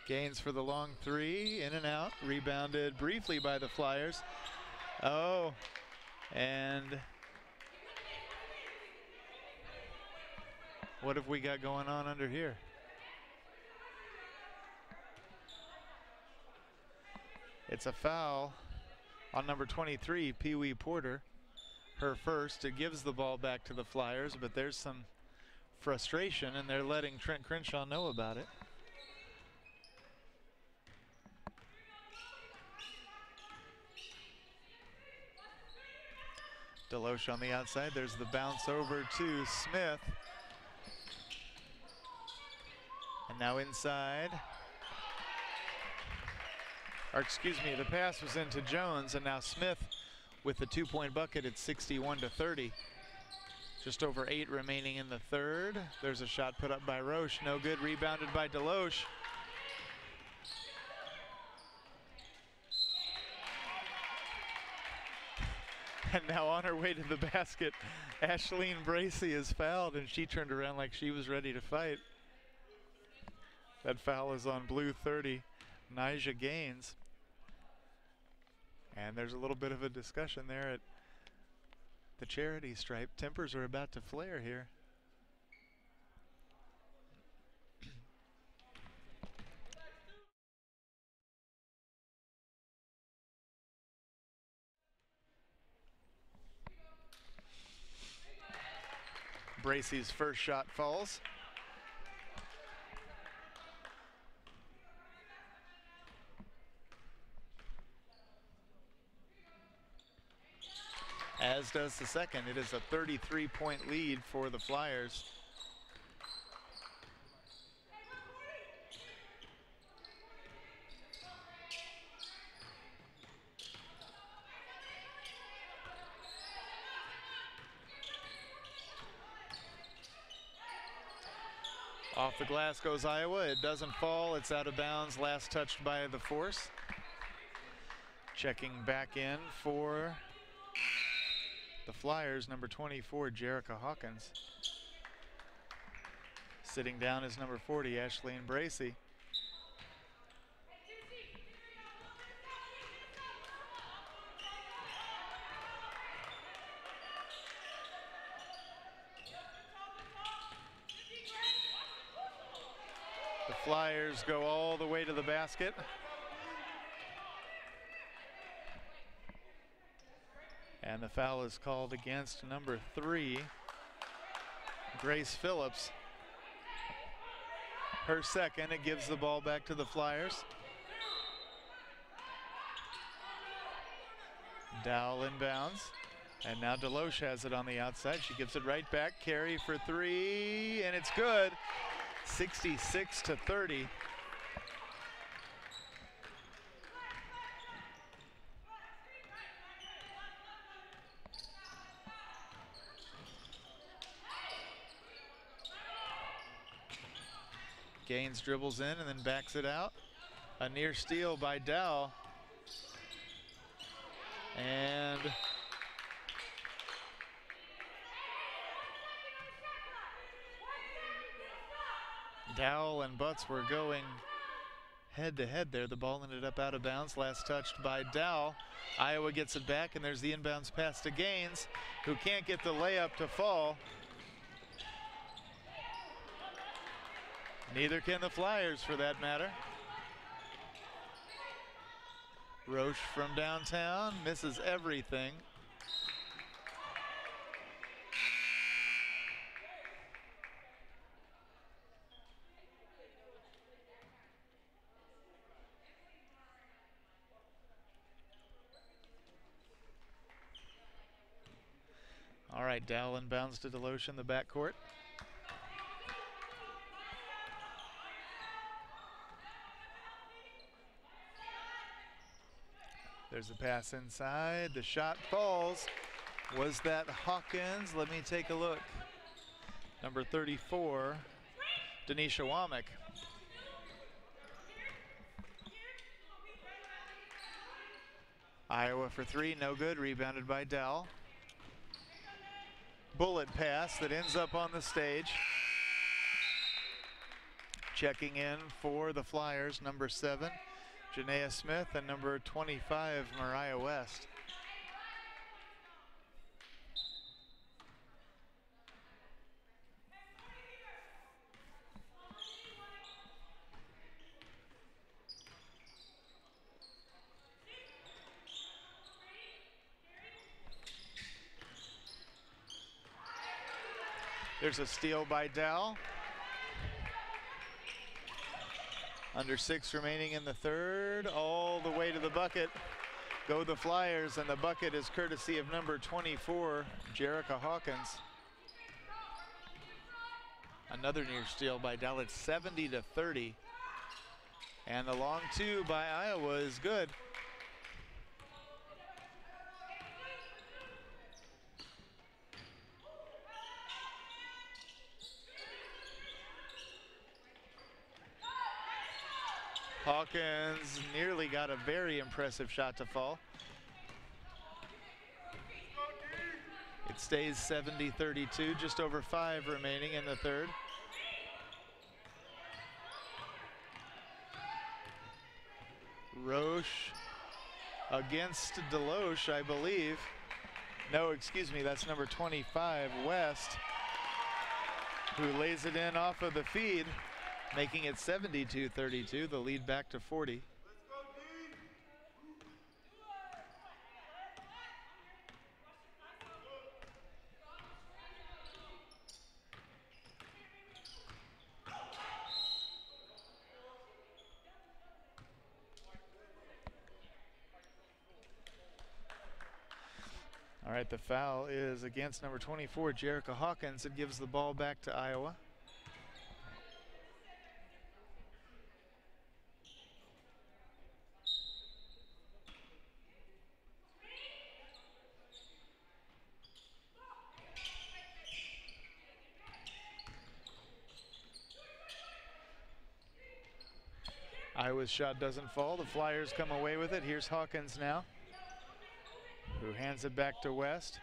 Speaker 1: Gaines for the long three, in and out, rebounded briefly by the Flyers. Oh, and what have we got going on under here? It's a foul on number 23, Pee Wee Porter. Her first. It gives the ball back to the Flyers, but there's some frustration, and they're letting Trent Crenshaw know about it. Deloche on the outside. There's the bounce over to Smith. And now inside. Or excuse me, the pass was into Jones, and now Smith with the 2-point bucket at 61-30. Just over 8 remaining in the third. There's a shot put up by Roche. No good. Rebounded by Deloche. And now on her way to the basket, Ashleen Bracey is fouled, and she turned around like she was ready to fight. That foul is on blue 30, Nyjah Gaines. And there's a little bit of a discussion there at the charity stripe. Tempers are about to flare here. Bracey's first shot falls. As does the second. It is a 33-point lead for the Flyers. Off the glass goes Iowa. It doesn't fall. It's out of bounds. Last touched by the Force. Checking back in for the Flyers, number 24, Jerica Hawkins. Sitting down is number 40, Ashleen Bracey. The Flyers go all the way to the basket. And the foul is called against number 3, Grace Phillips. Her second. It gives the ball back to the Flyers. Dowell inbounds. And now Deloche has it on the outside. She gives it right back. Carey for 3, and it's good. 66-30. Gaines dribbles in and then backs it out. A near steal by Dowell. And Dowell and Butts were going head to head there. The ball ended up out of bounds. Last touched by Dowell. Iowa gets it back, and there's the inbounds pass to Gaines, who can't get the layup to fall. Neither can the Flyers, for that matter. Roche from downtown misses everything. All right, Dowell inbounds to Deloche in the backcourt. There's a pass inside. The shot falls. Was that Hawkins? Let me take a look. Number 34, Denisha Womack. Iowa for 3, no good. Rebounded by Dowell. Bullet pass that ends up on the stage. Checking in for the Flyers, number 7, Janaea Smith, and number 25, Mariah West. There's a steal by Dow. Under 6 remaining in the third, all the way to the bucket. Go the Flyers, and the bucket is courtesy of number 24, Jerica Hawkins. Another near steal by Dow. It's 70-30. And the long two by Iowa is good. Hawkins nearly got a very impressive shot to fall. It stays 70-32, just over 5 remaining in the third. Roche against Deloche, I believe. No, excuse me, that's number 25, West, who lays it in off of the feed, making it 72-32, the lead back to 40. All right, the foul is against number 24, Jerica Hawkins. It gives the ball back to Iowa. Iowa's shot doesn't fall. The Flyers come away with it. Here's Hawkins now, who hands it back to West.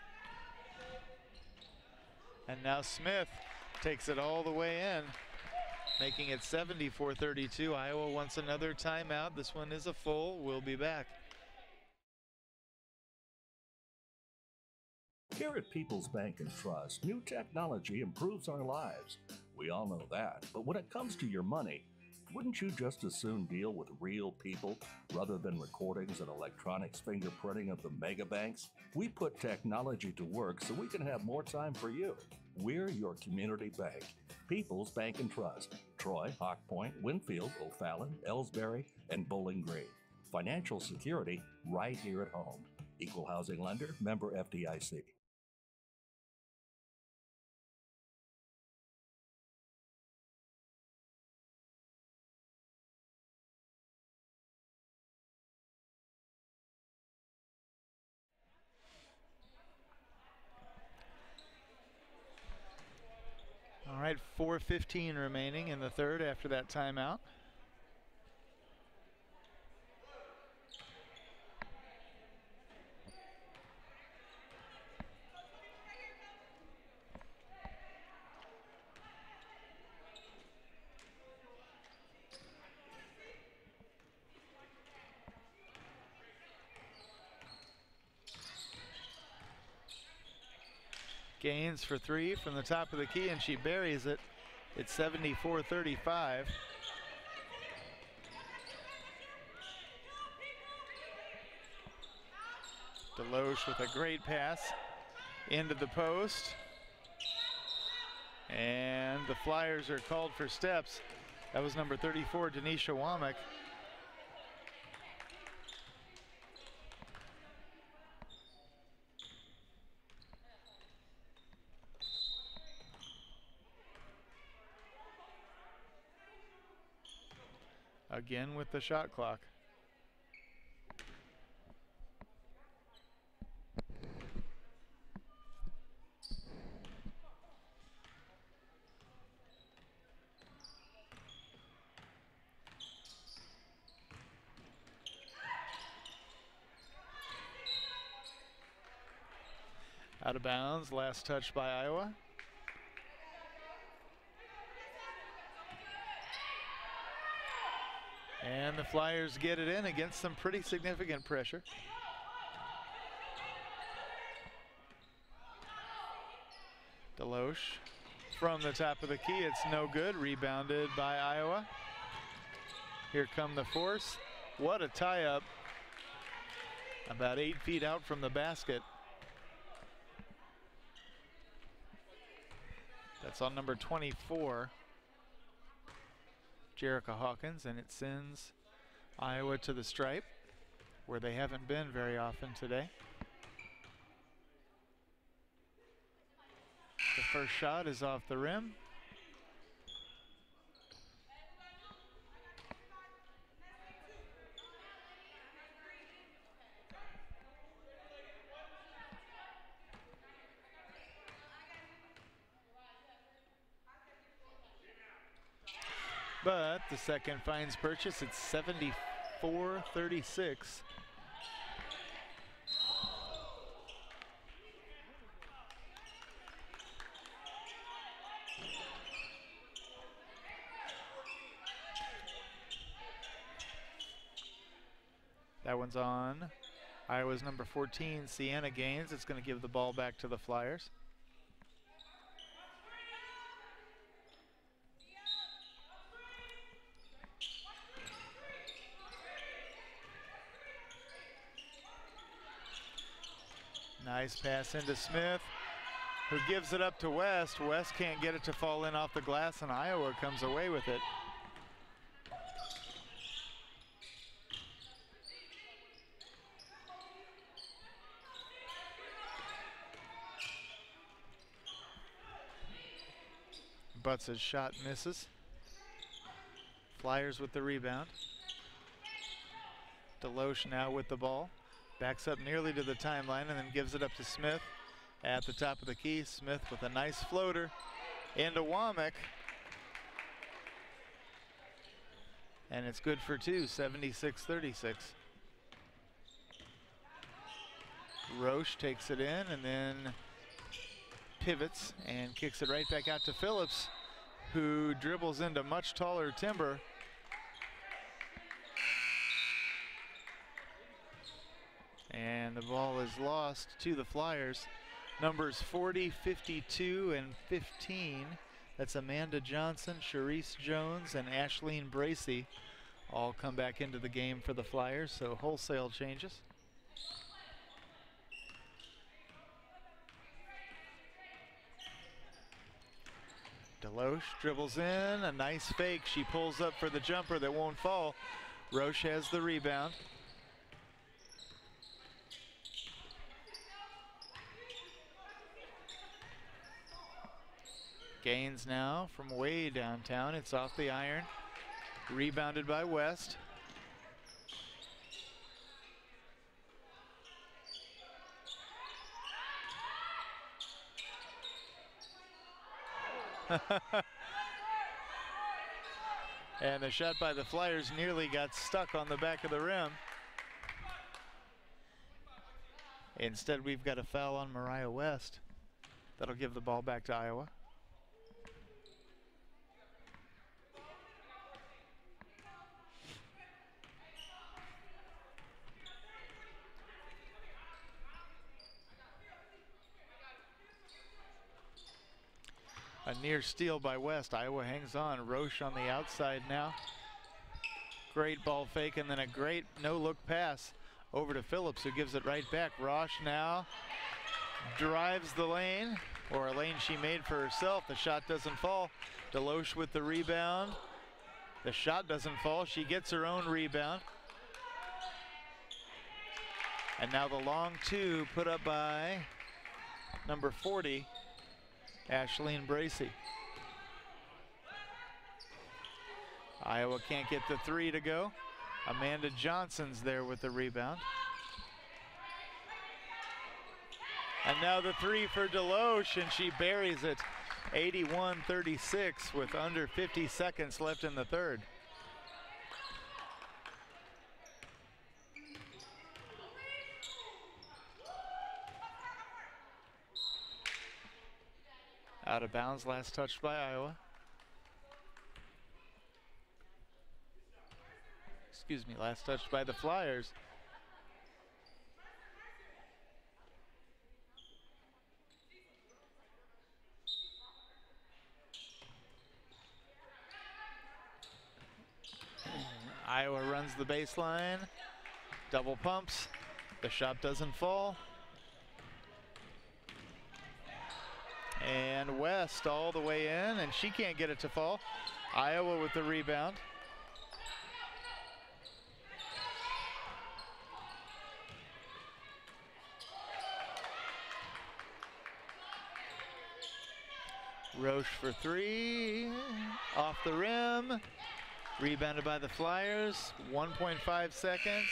Speaker 1: And now Smith takes it all the way in, making it 74-32. Iowa wants another timeout. This one is a full. We'll be back.
Speaker 3: Here at People's Bank and Trust, new technology improves our lives. We all know that. But when it comes to your money, wouldn't you just as soon deal with real people rather than recordings and electronics fingerprinting of the mega banks? We put technology to work so we can have more time for you. We're your community bank. People's Bank and Trust. Troy, Hawk Point, Winfield, O'Fallon, Ellsbury, and Bowling Green. Financial security right here at home. Equal housing lender, member FDIC.
Speaker 1: All right, 4:15 remaining in the third after that timeout. Gaines for 3 from the top of the key, and she buries it. It's 74-35. Deloche with a great pass into the post. And the Flyers are called for steps. That was number 34, Denisha Womack. Again with the shot clock. Out of bounds, last touch by Iowa. And the Flyers get it in against some pretty significant pressure. Deloche from the top of the key. It's no good. Rebounded by Iowa. Here come the Force. What a tie-up. About 8 feet out from the basket. That's on number 24, Jerica Hawkins, and it sends Iowa to the stripe, where they haven't been very often today. The first shot is off the rim. But the second finds purchase. It's 74-36. That one's on Iowa's number 14, Sienna Gaines. It's going to give the ball back to the Flyers. Nice pass into Smith, who gives it up to West. West can't get it to fall in off the glass, and Iowa comes away with it. Butts' shot misses. Flyers with the rebound. Deloche now with the ball. Backs up nearly to the timeline and then gives it up to Smith at the top of the key. Smith with a nice floater into Womack. And it's good for two, 76-36. Roche takes it in and then pivots and kicks it right back out to Phillips, who dribbles into much taller Timber. And the ball is lost to the Flyers. Numbers 40, 52, and 15. That's Amanda Johnson, Charisse Jones, and Ashleen Bracey all come back into the game for the Flyers, so wholesale changes. Deloche dribbles in, a nice fake. She pulls up for the jumper that won't fall. Roche has the rebound. Gaines now from way downtown. It's off the iron. Rebounded by West. And the shot by the Flyers nearly got stuck on the back of the rim. Instead, we've got a foul on Mariah West. That'll give the ball back to Iowa. A near steal by West. Iowa hangs on. Roche on the outside now. Great ball fake and then a great no-look pass over to Phillips, who gives it right back. Roche now drives the lane, or a lane she made for herself. The shot doesn't fall. Deloche with the rebound. The shot doesn't fall. She gets her own rebound. And now the long two put up by number 40, Ashleen Bracey. Iowa can't get the three to go. Amanda Johnson's there with the rebound. And now the three for Deloche, and she buries it. 81-36 with under 50 seconds left in the third. Out of bounds, last touched by Iowa. last touch by the Flyers. Iowa runs the baseline, double pumps, the shot doesn't fall. And West all the way in, and she can't get it to fall. Iowa with the rebound. Roche for three, off the rim. Rebounded by the Flyers, 1.5 seconds.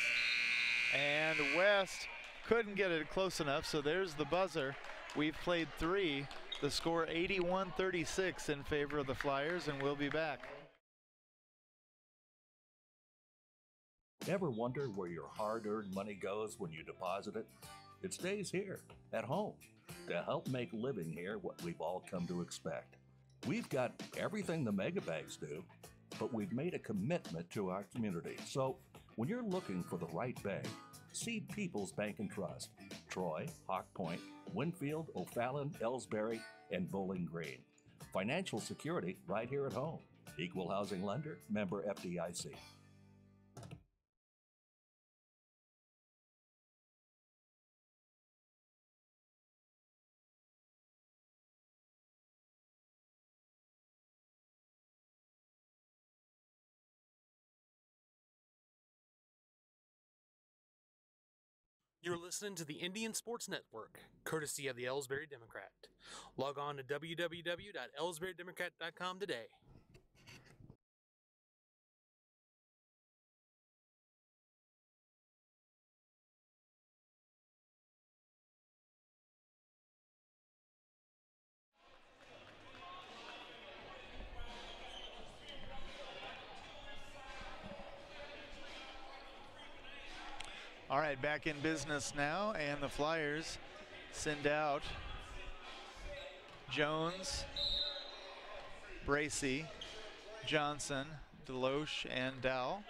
Speaker 1: And West couldn't get it close enough, so there's the buzzer. We've played three. The score 81-36 in favor of the Flyers, and we'll be back.
Speaker 3: Ever wonder where your hard-earned money goes when you deposit it? It stays here, at home, to help make living here what we've all come to expect. We've got everything the megabanks do, but we've made a commitment to our community. So when you're looking for the right bank, see People's Bank and Trust. Troy, Hawk Point, Winfield, O'Fallon, Ellsbury, and Bowling Green. Financial security right here at home. Equal housing lender, member FDIC.
Speaker 2: You're listening to the Indian Sports Network, courtesy of the Ellsbury Democrat. Log on to www.ellsburydemocrat.com today.
Speaker 1: All right, back in business now, and the Flyers send out Jones, Bracy, Johnson, Deloche, and Dow.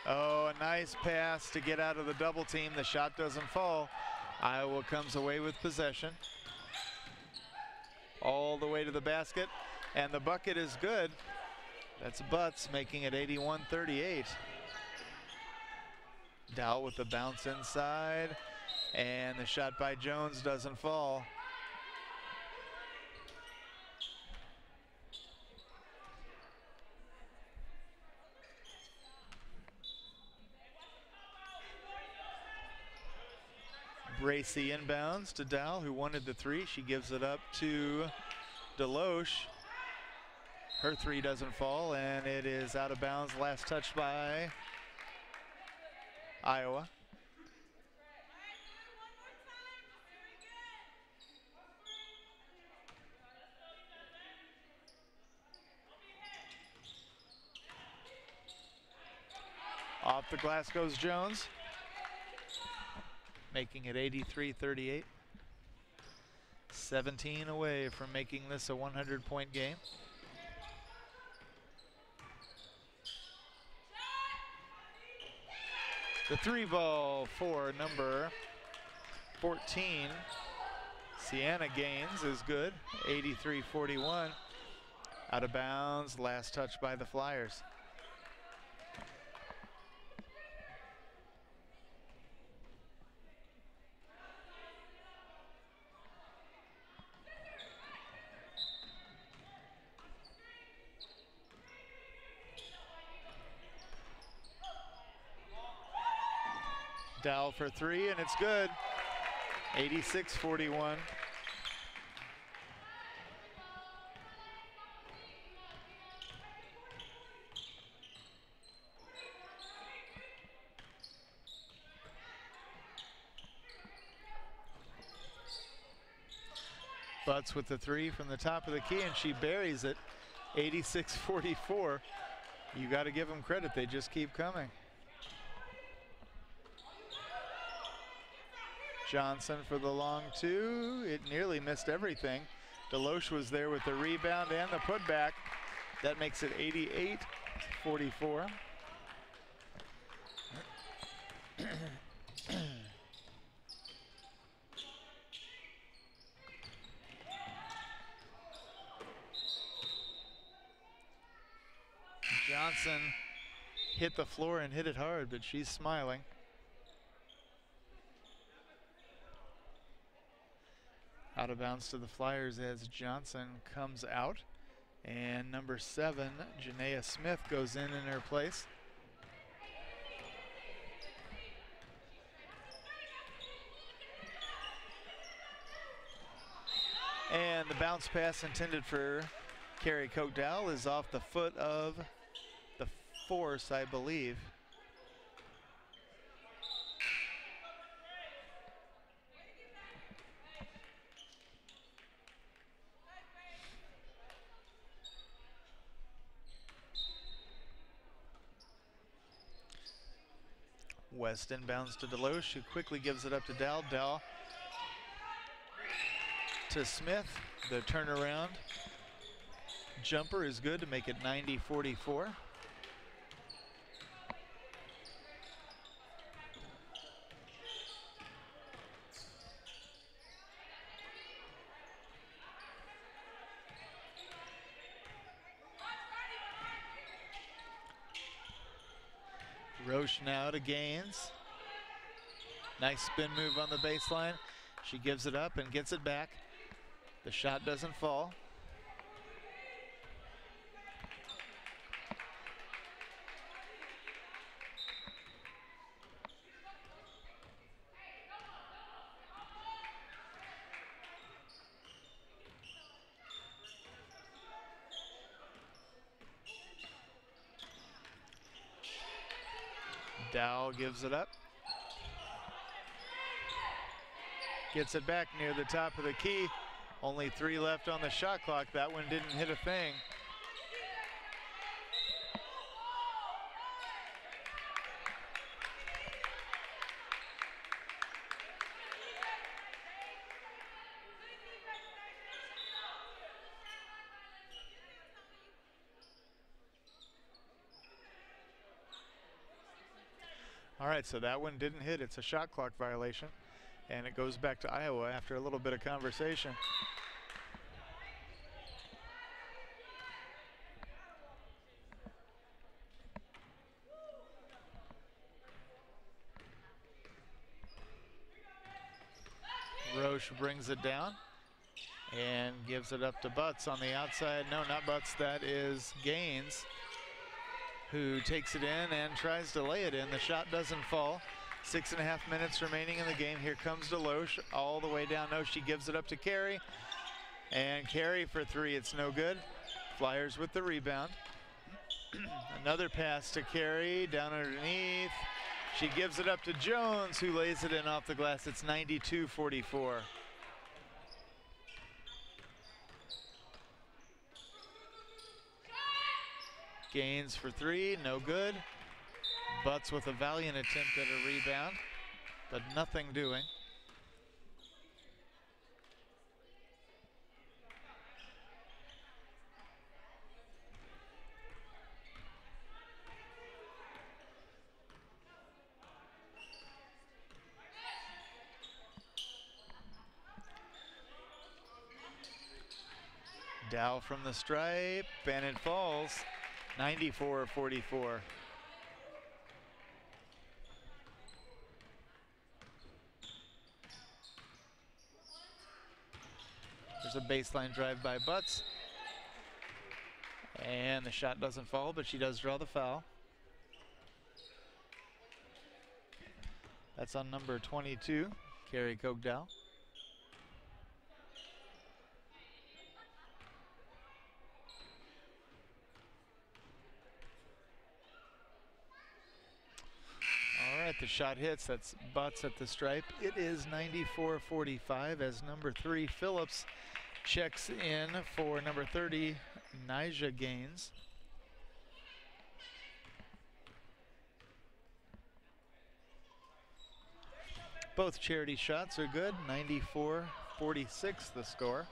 Speaker 1: Oh, a nice pass to get out of the double team. The shot doesn't fall. Iowa comes away with possession. All the way to the basket. And the bucket is good. That's Butts making it 81-38. Dow with the bounce inside. And the shot by Jones doesn't fall. Bracy inbounds to Dow, who wanted the three. She gives it up to Deloche. Her three doesn't fall, and it is out of bounds. Last touch by Iowa. Off the glass goes Jones, making it 83-38. 17 away from making this a 100-point game. The three ball for number 14, Sienna Gaines, is good. 83-41. Out of bounds, last touch by the Flyers. Dow for three, and it's good. 86-41. Butts with the three from the top of the key, and she buries it. 86-44. You got to give them credit. They just keep coming. Johnson for the long two. It nearly missed everything. Deloche was there with the rebound and the putback. That makes it 88-44. Johnson hit the floor and hit it hard, but she's smiling. Out of bounds to the Flyers as Johnson comes out. And number 7, Janaea Smith, goes in her place. And the bounce pass intended for Carrie Cokedal is off the foot of the Force, I believe. West inbounds to Deloche, who quickly gives it up to Dowell. Dowell to Smith. The turnaround jumper is good to make it 90-44. Roche now to Gaines. Nice spin move on the baseline. She gives it up and gets it back. The shot doesn't fall. Dowell gives it up. Gets it back near the top of the key. Only 3 left on the shot clock. That one didn't hit a thing. All right, so that one didn't hit. It's a shot clock violation, and it goes back to Iowa after a little bit of conversation. Roche brings it down and gives it up to Butts on the outside. No, not Butts, that is Gaines, who takes it in and tries to lay it in. The shot doesn't fall. 6.5 minutes remaining in the game. Here comes Deloche all the way down. No, she gives it up to Carey. And Carey for 3, it's no good. Flyers with the rebound. Another pass to Carey, down underneath. She gives it up to Jones, who lays it in off the glass. It's 92-44. Gaines for 3, no good. Butts with a valiant attempt at a rebound, but nothing doing. Dow from the stripe, and it falls. 94-44. There's a baseline drive by Butts. And the shot doesn't fall, but she does draw the foul. That's on number 22, Carey Cokedal. All right, the shot hits. That's Butts at the stripe. It is 94-45 as number 3, Phillips, checks in for number 30, Nyjah Gaines. Both charity shots are good. 94-46 the score.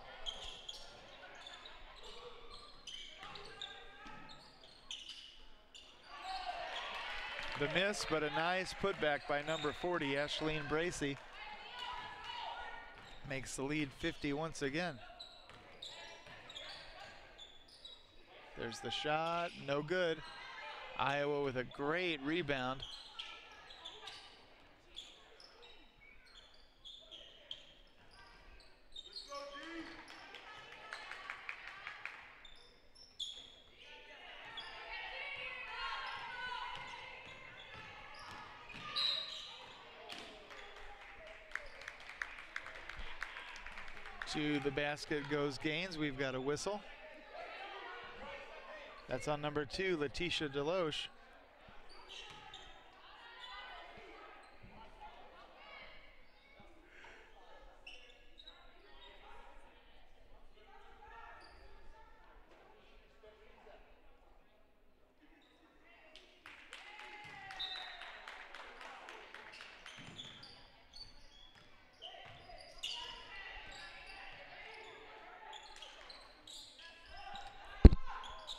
Speaker 1: The miss, but a nice putback by number 40, Ashleen Bracey. Makes the lead 50 once again. There's the shot, no good. Iowa with a great rebound. To the basket goes Gaines. We've got a whistle. That's on number 2, Letitia Deloche.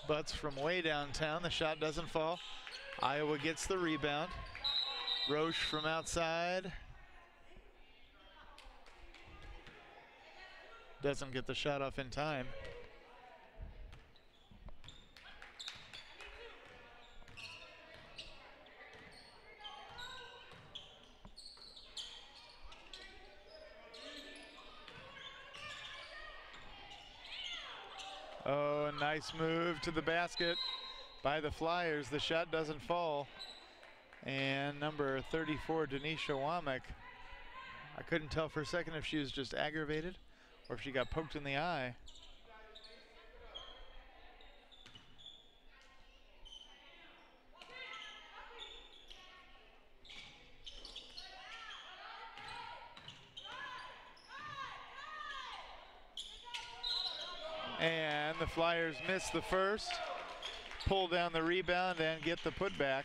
Speaker 1: Butts from way downtown. The shot doesn't fall. Iowa gets the rebound. Roche from outside. Doesn't get the shot off in time. Oh, nice move to the basket by the Flyers. The shot doesn't fall. And number 34, Denisha Womack. I couldn't tell for a second if she was just aggravated or if she got poked in the eye. And the Flyers miss the first, pull down the rebound and get the putback,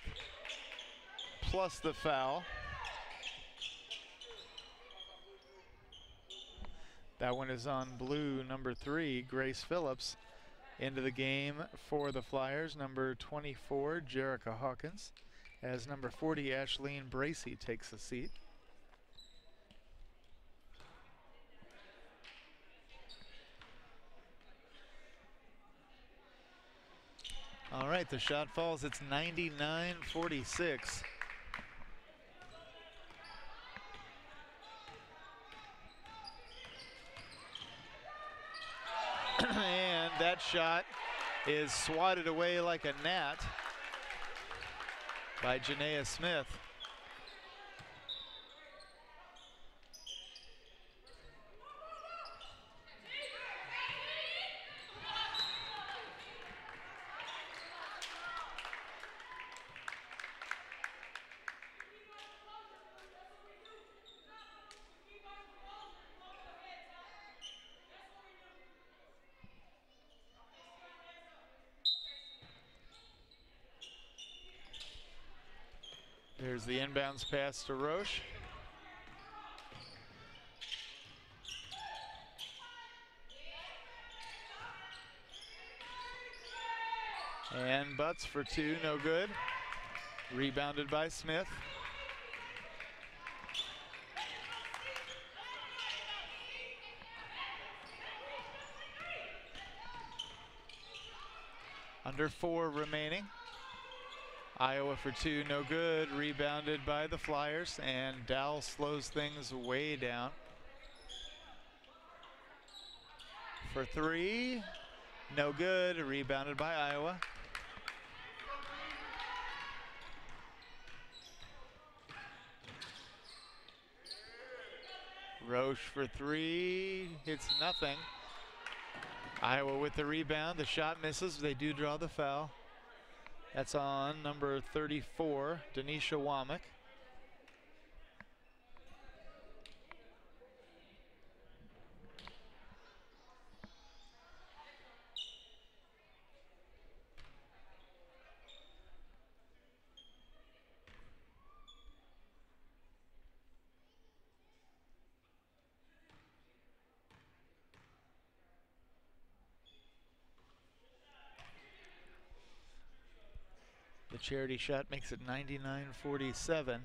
Speaker 1: plus the foul. That one is on blue, number 3, Grace Phillips. Into the game for the Flyers, number 24, Jerica Hawkins, as number 40, Ashleen Bracey takes a seat. All right, the shot falls. It's 99-46. And that shot is swatted away like a gnat by Janaea Smith. There's the inbounds pass to Roche. And Butts for 2, no good. Rebounded by Smith. Under 4 remaining. Iowa for 2, no good. Rebounded by the Flyers, and Dowell slows things way down. For 3, no good. Rebounded by Iowa. Roche for 3, hits nothing. Iowa with the rebound. The shot misses. They do draw the foul. That's on number 34, Denisha Womack. The charity shot makes it 99-47.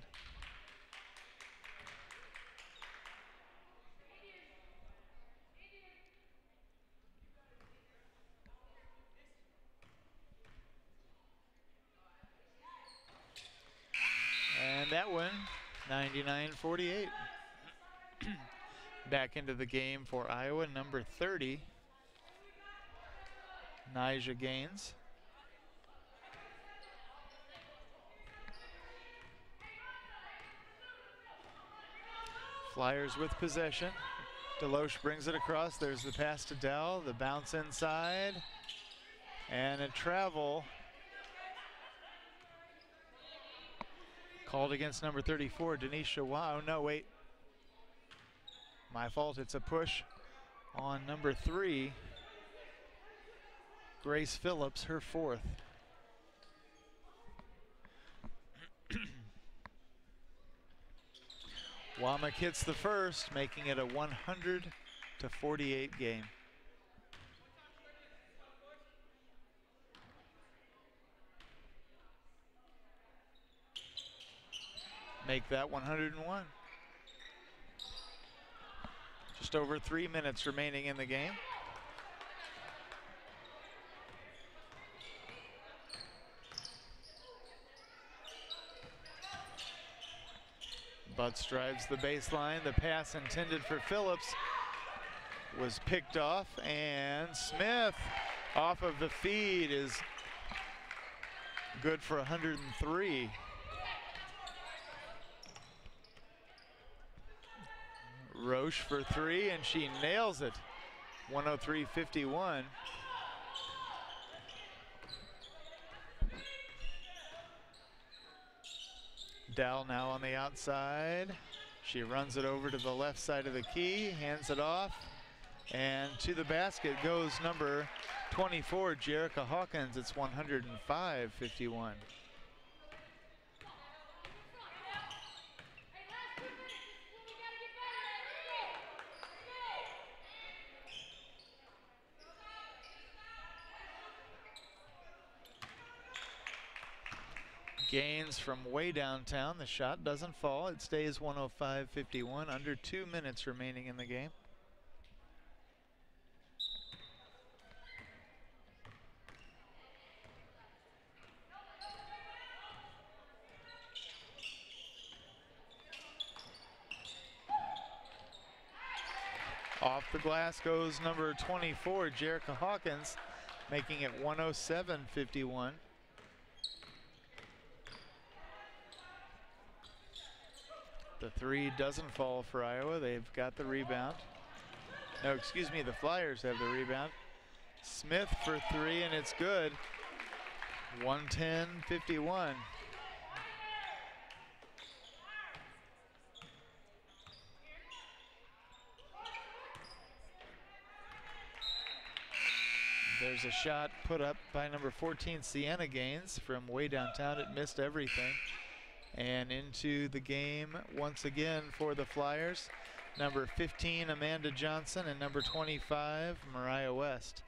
Speaker 1: And that one, 99-48. Back into the game for Iowa, number 30, Nyjah Gaines. Flyers with possession. Deloche brings it across. There's the pass to Dell, the bounce inside, and a travel called against number 34, Denisha Wow. No, wait. My fault. It's a push on number 3, Grace Phillips, her 4th. Womack hits the first, making it a 100-48 game. Make that 101. Just over 3 minutes remaining in the game. Butts drives the baseline. The pass intended for Phillips was picked off, and Smith off of the feed is good for 103. Roche for 3, and she nails it. 103-51. Dowell now on the outside. She runs it over to the left side of the key, hands it off, and to the basket goes number 24, Jerica Hawkins. It's 105-51. Gaines from way downtown. The shot doesn't fall. It stays 105-51. Under 2 minutes remaining in the game. Off the glass goes number 24, Jerica Hawkins, making it 107-51. The 3 doesn't fall for Iowa. They've got the rebound. No, excuse me, the Flyers have the rebound. Smith for 3, and it's good. 110-51. There's a shot put up by number 14, Sienna Gaines, from way downtown. It missed everything. And into the game once again for the Flyers, number 15, Amanda Johnson, and number 25, Mariah West.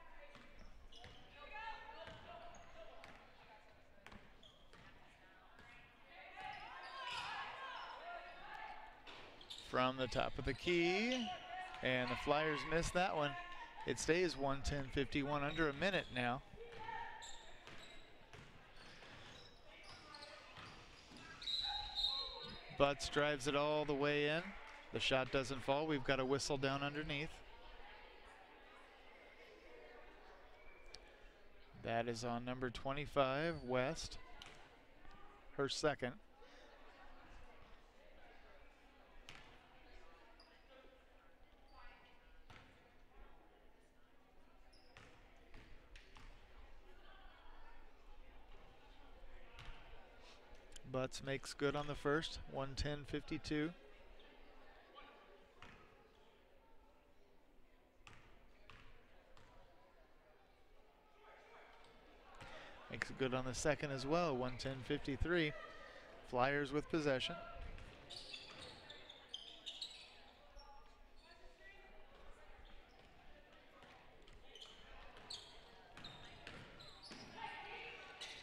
Speaker 1: From the top of the key, and the Flyers missed that one. It stays 110-51, under a minute now. Butts drives it all the way in. The shot doesn't fall. We've got a whistle down underneath. That is on number 25, West. Her second. Butts makes good on the first, 110-52. Makes it good on the second as well, 110-53. Flyers with possession.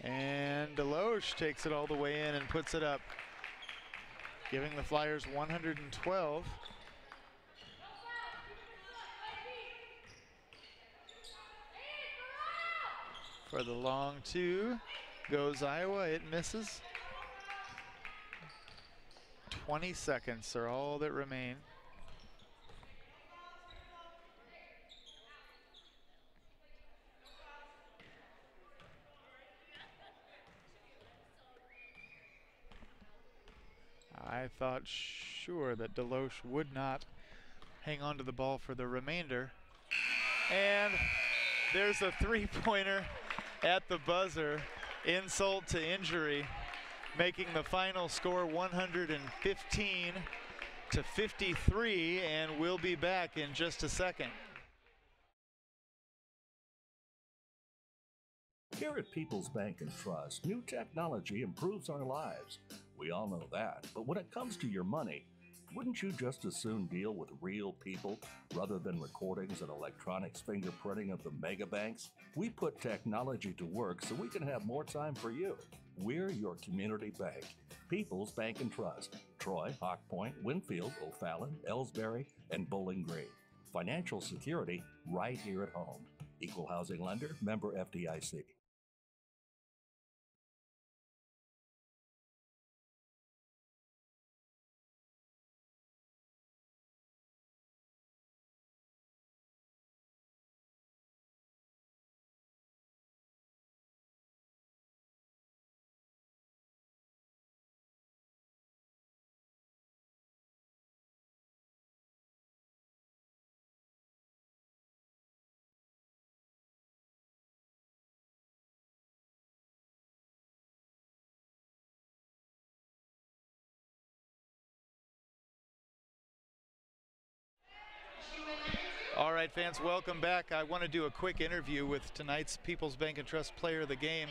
Speaker 1: And Deloche takes it all the way in and puts it up, giving the Flyers 112. For the long two goes Iowa. It misses. 20 seconds are all that remain. I thought sure that Deloche would not hang on to the ball for the remainder. And there's a three-pointer at the buzzer. Insult to injury, making the final score 115-53, and we'll be back in just a second.
Speaker 3: Here at People's Bank and Trust, new technology improves our lives. We all know that, but when it comes to your money, wouldn't you just as soon deal with real people rather than recordings and electronics fingerprinting of the mega banks? We put technology to work so we can have more time for you. We're your community bank. People's Bank and Trust. Troy, Hawk Point, Winfield, O'Fallon, Ellsbury, and Bowling Green. Financial security right here at home. Equal housing lender, member FDIC.
Speaker 1: All right, fans, welcome back. I want to do a quick interview with tonight's People's Bank and Trust player of the game,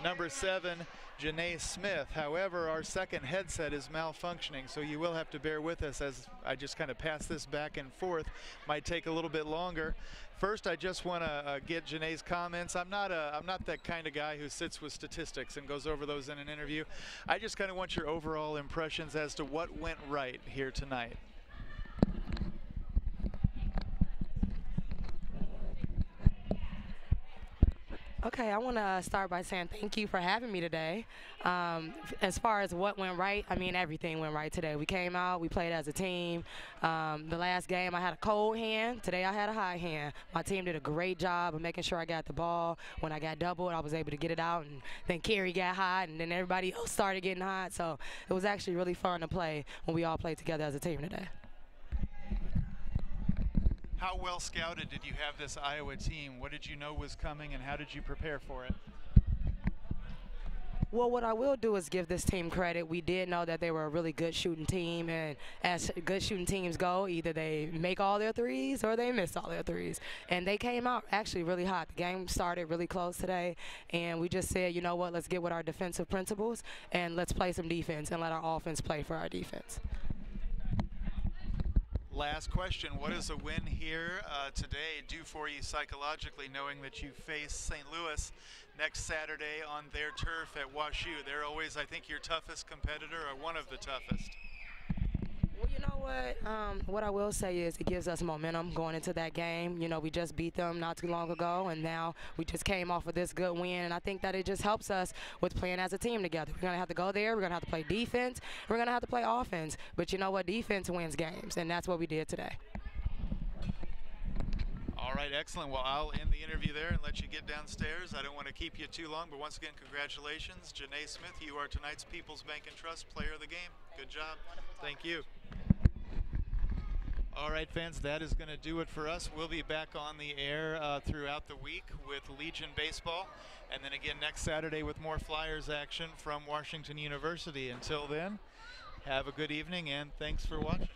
Speaker 1: number 7, Janae Smith. However, our second headset is malfunctioning, so you will have to bear with us as I just kind of pass this back and forth. Might take a little bit longer. First, I just want to get Janae's comments. I'm not that kind of guy who sits with statistics and goes over those in an interview. I just kind of want your overall impressions as to what went right here tonight.
Speaker 10: Okay, I want to start by saying thank you for having me today. As far as what went right, I mean, everything went right today. We came out, we played as a team. The last game, I had a cold hand. Today, I had a high hand. My team did a great job of making sure I got the ball. When I got doubled, I was able to get it out, and then Kerry got hot, and then everybody else started getting hot. So it was actually really fun to play when we all played together as a team today.
Speaker 1: How well scouted did you have this Iowa team? What did you know was coming, and how did you prepare for it?
Speaker 10: Well, what I will do is give this team credit. We did know that they were a really good shooting team, and as good shooting teams go, either they make all their threes or they miss all their threes. And they came out actually really hot. The game started really close today, and we just said, you know what, let's get with our defensive principles, and let's play some defense and let our offense play for our defense.
Speaker 1: Last question, what does a win here today do for you psychologically, knowing that you face St. Louis next Saturday on their turf at WashU? They're always, I think, your toughest competitor, or one of the toughest.
Speaker 10: Well, you know what I will say is it gives us momentum going into that game. You know, we just beat them not too long ago, and now we just came off of this good win, and I think that it just helps us with playing as a team together. We're going to have to go there. We're going to have to play defense. We're going to have to play offense. But you know what? Defense wins games, and that's what we did today.
Speaker 1: All right, excellent. Well, I'll end the interview there and let you get downstairs. I don't want to keep you too long, but once again, congratulations. Janae Smith, you are tonight's People's Bank and Trust player of the game. Good job. Thank you. All right, fans, that is going to do it for us. We'll be back on the air throughout the week with Legion Baseball, and then again next Saturday with more Flyers action from Washington University. Until then, have a good evening, and thanks for watching.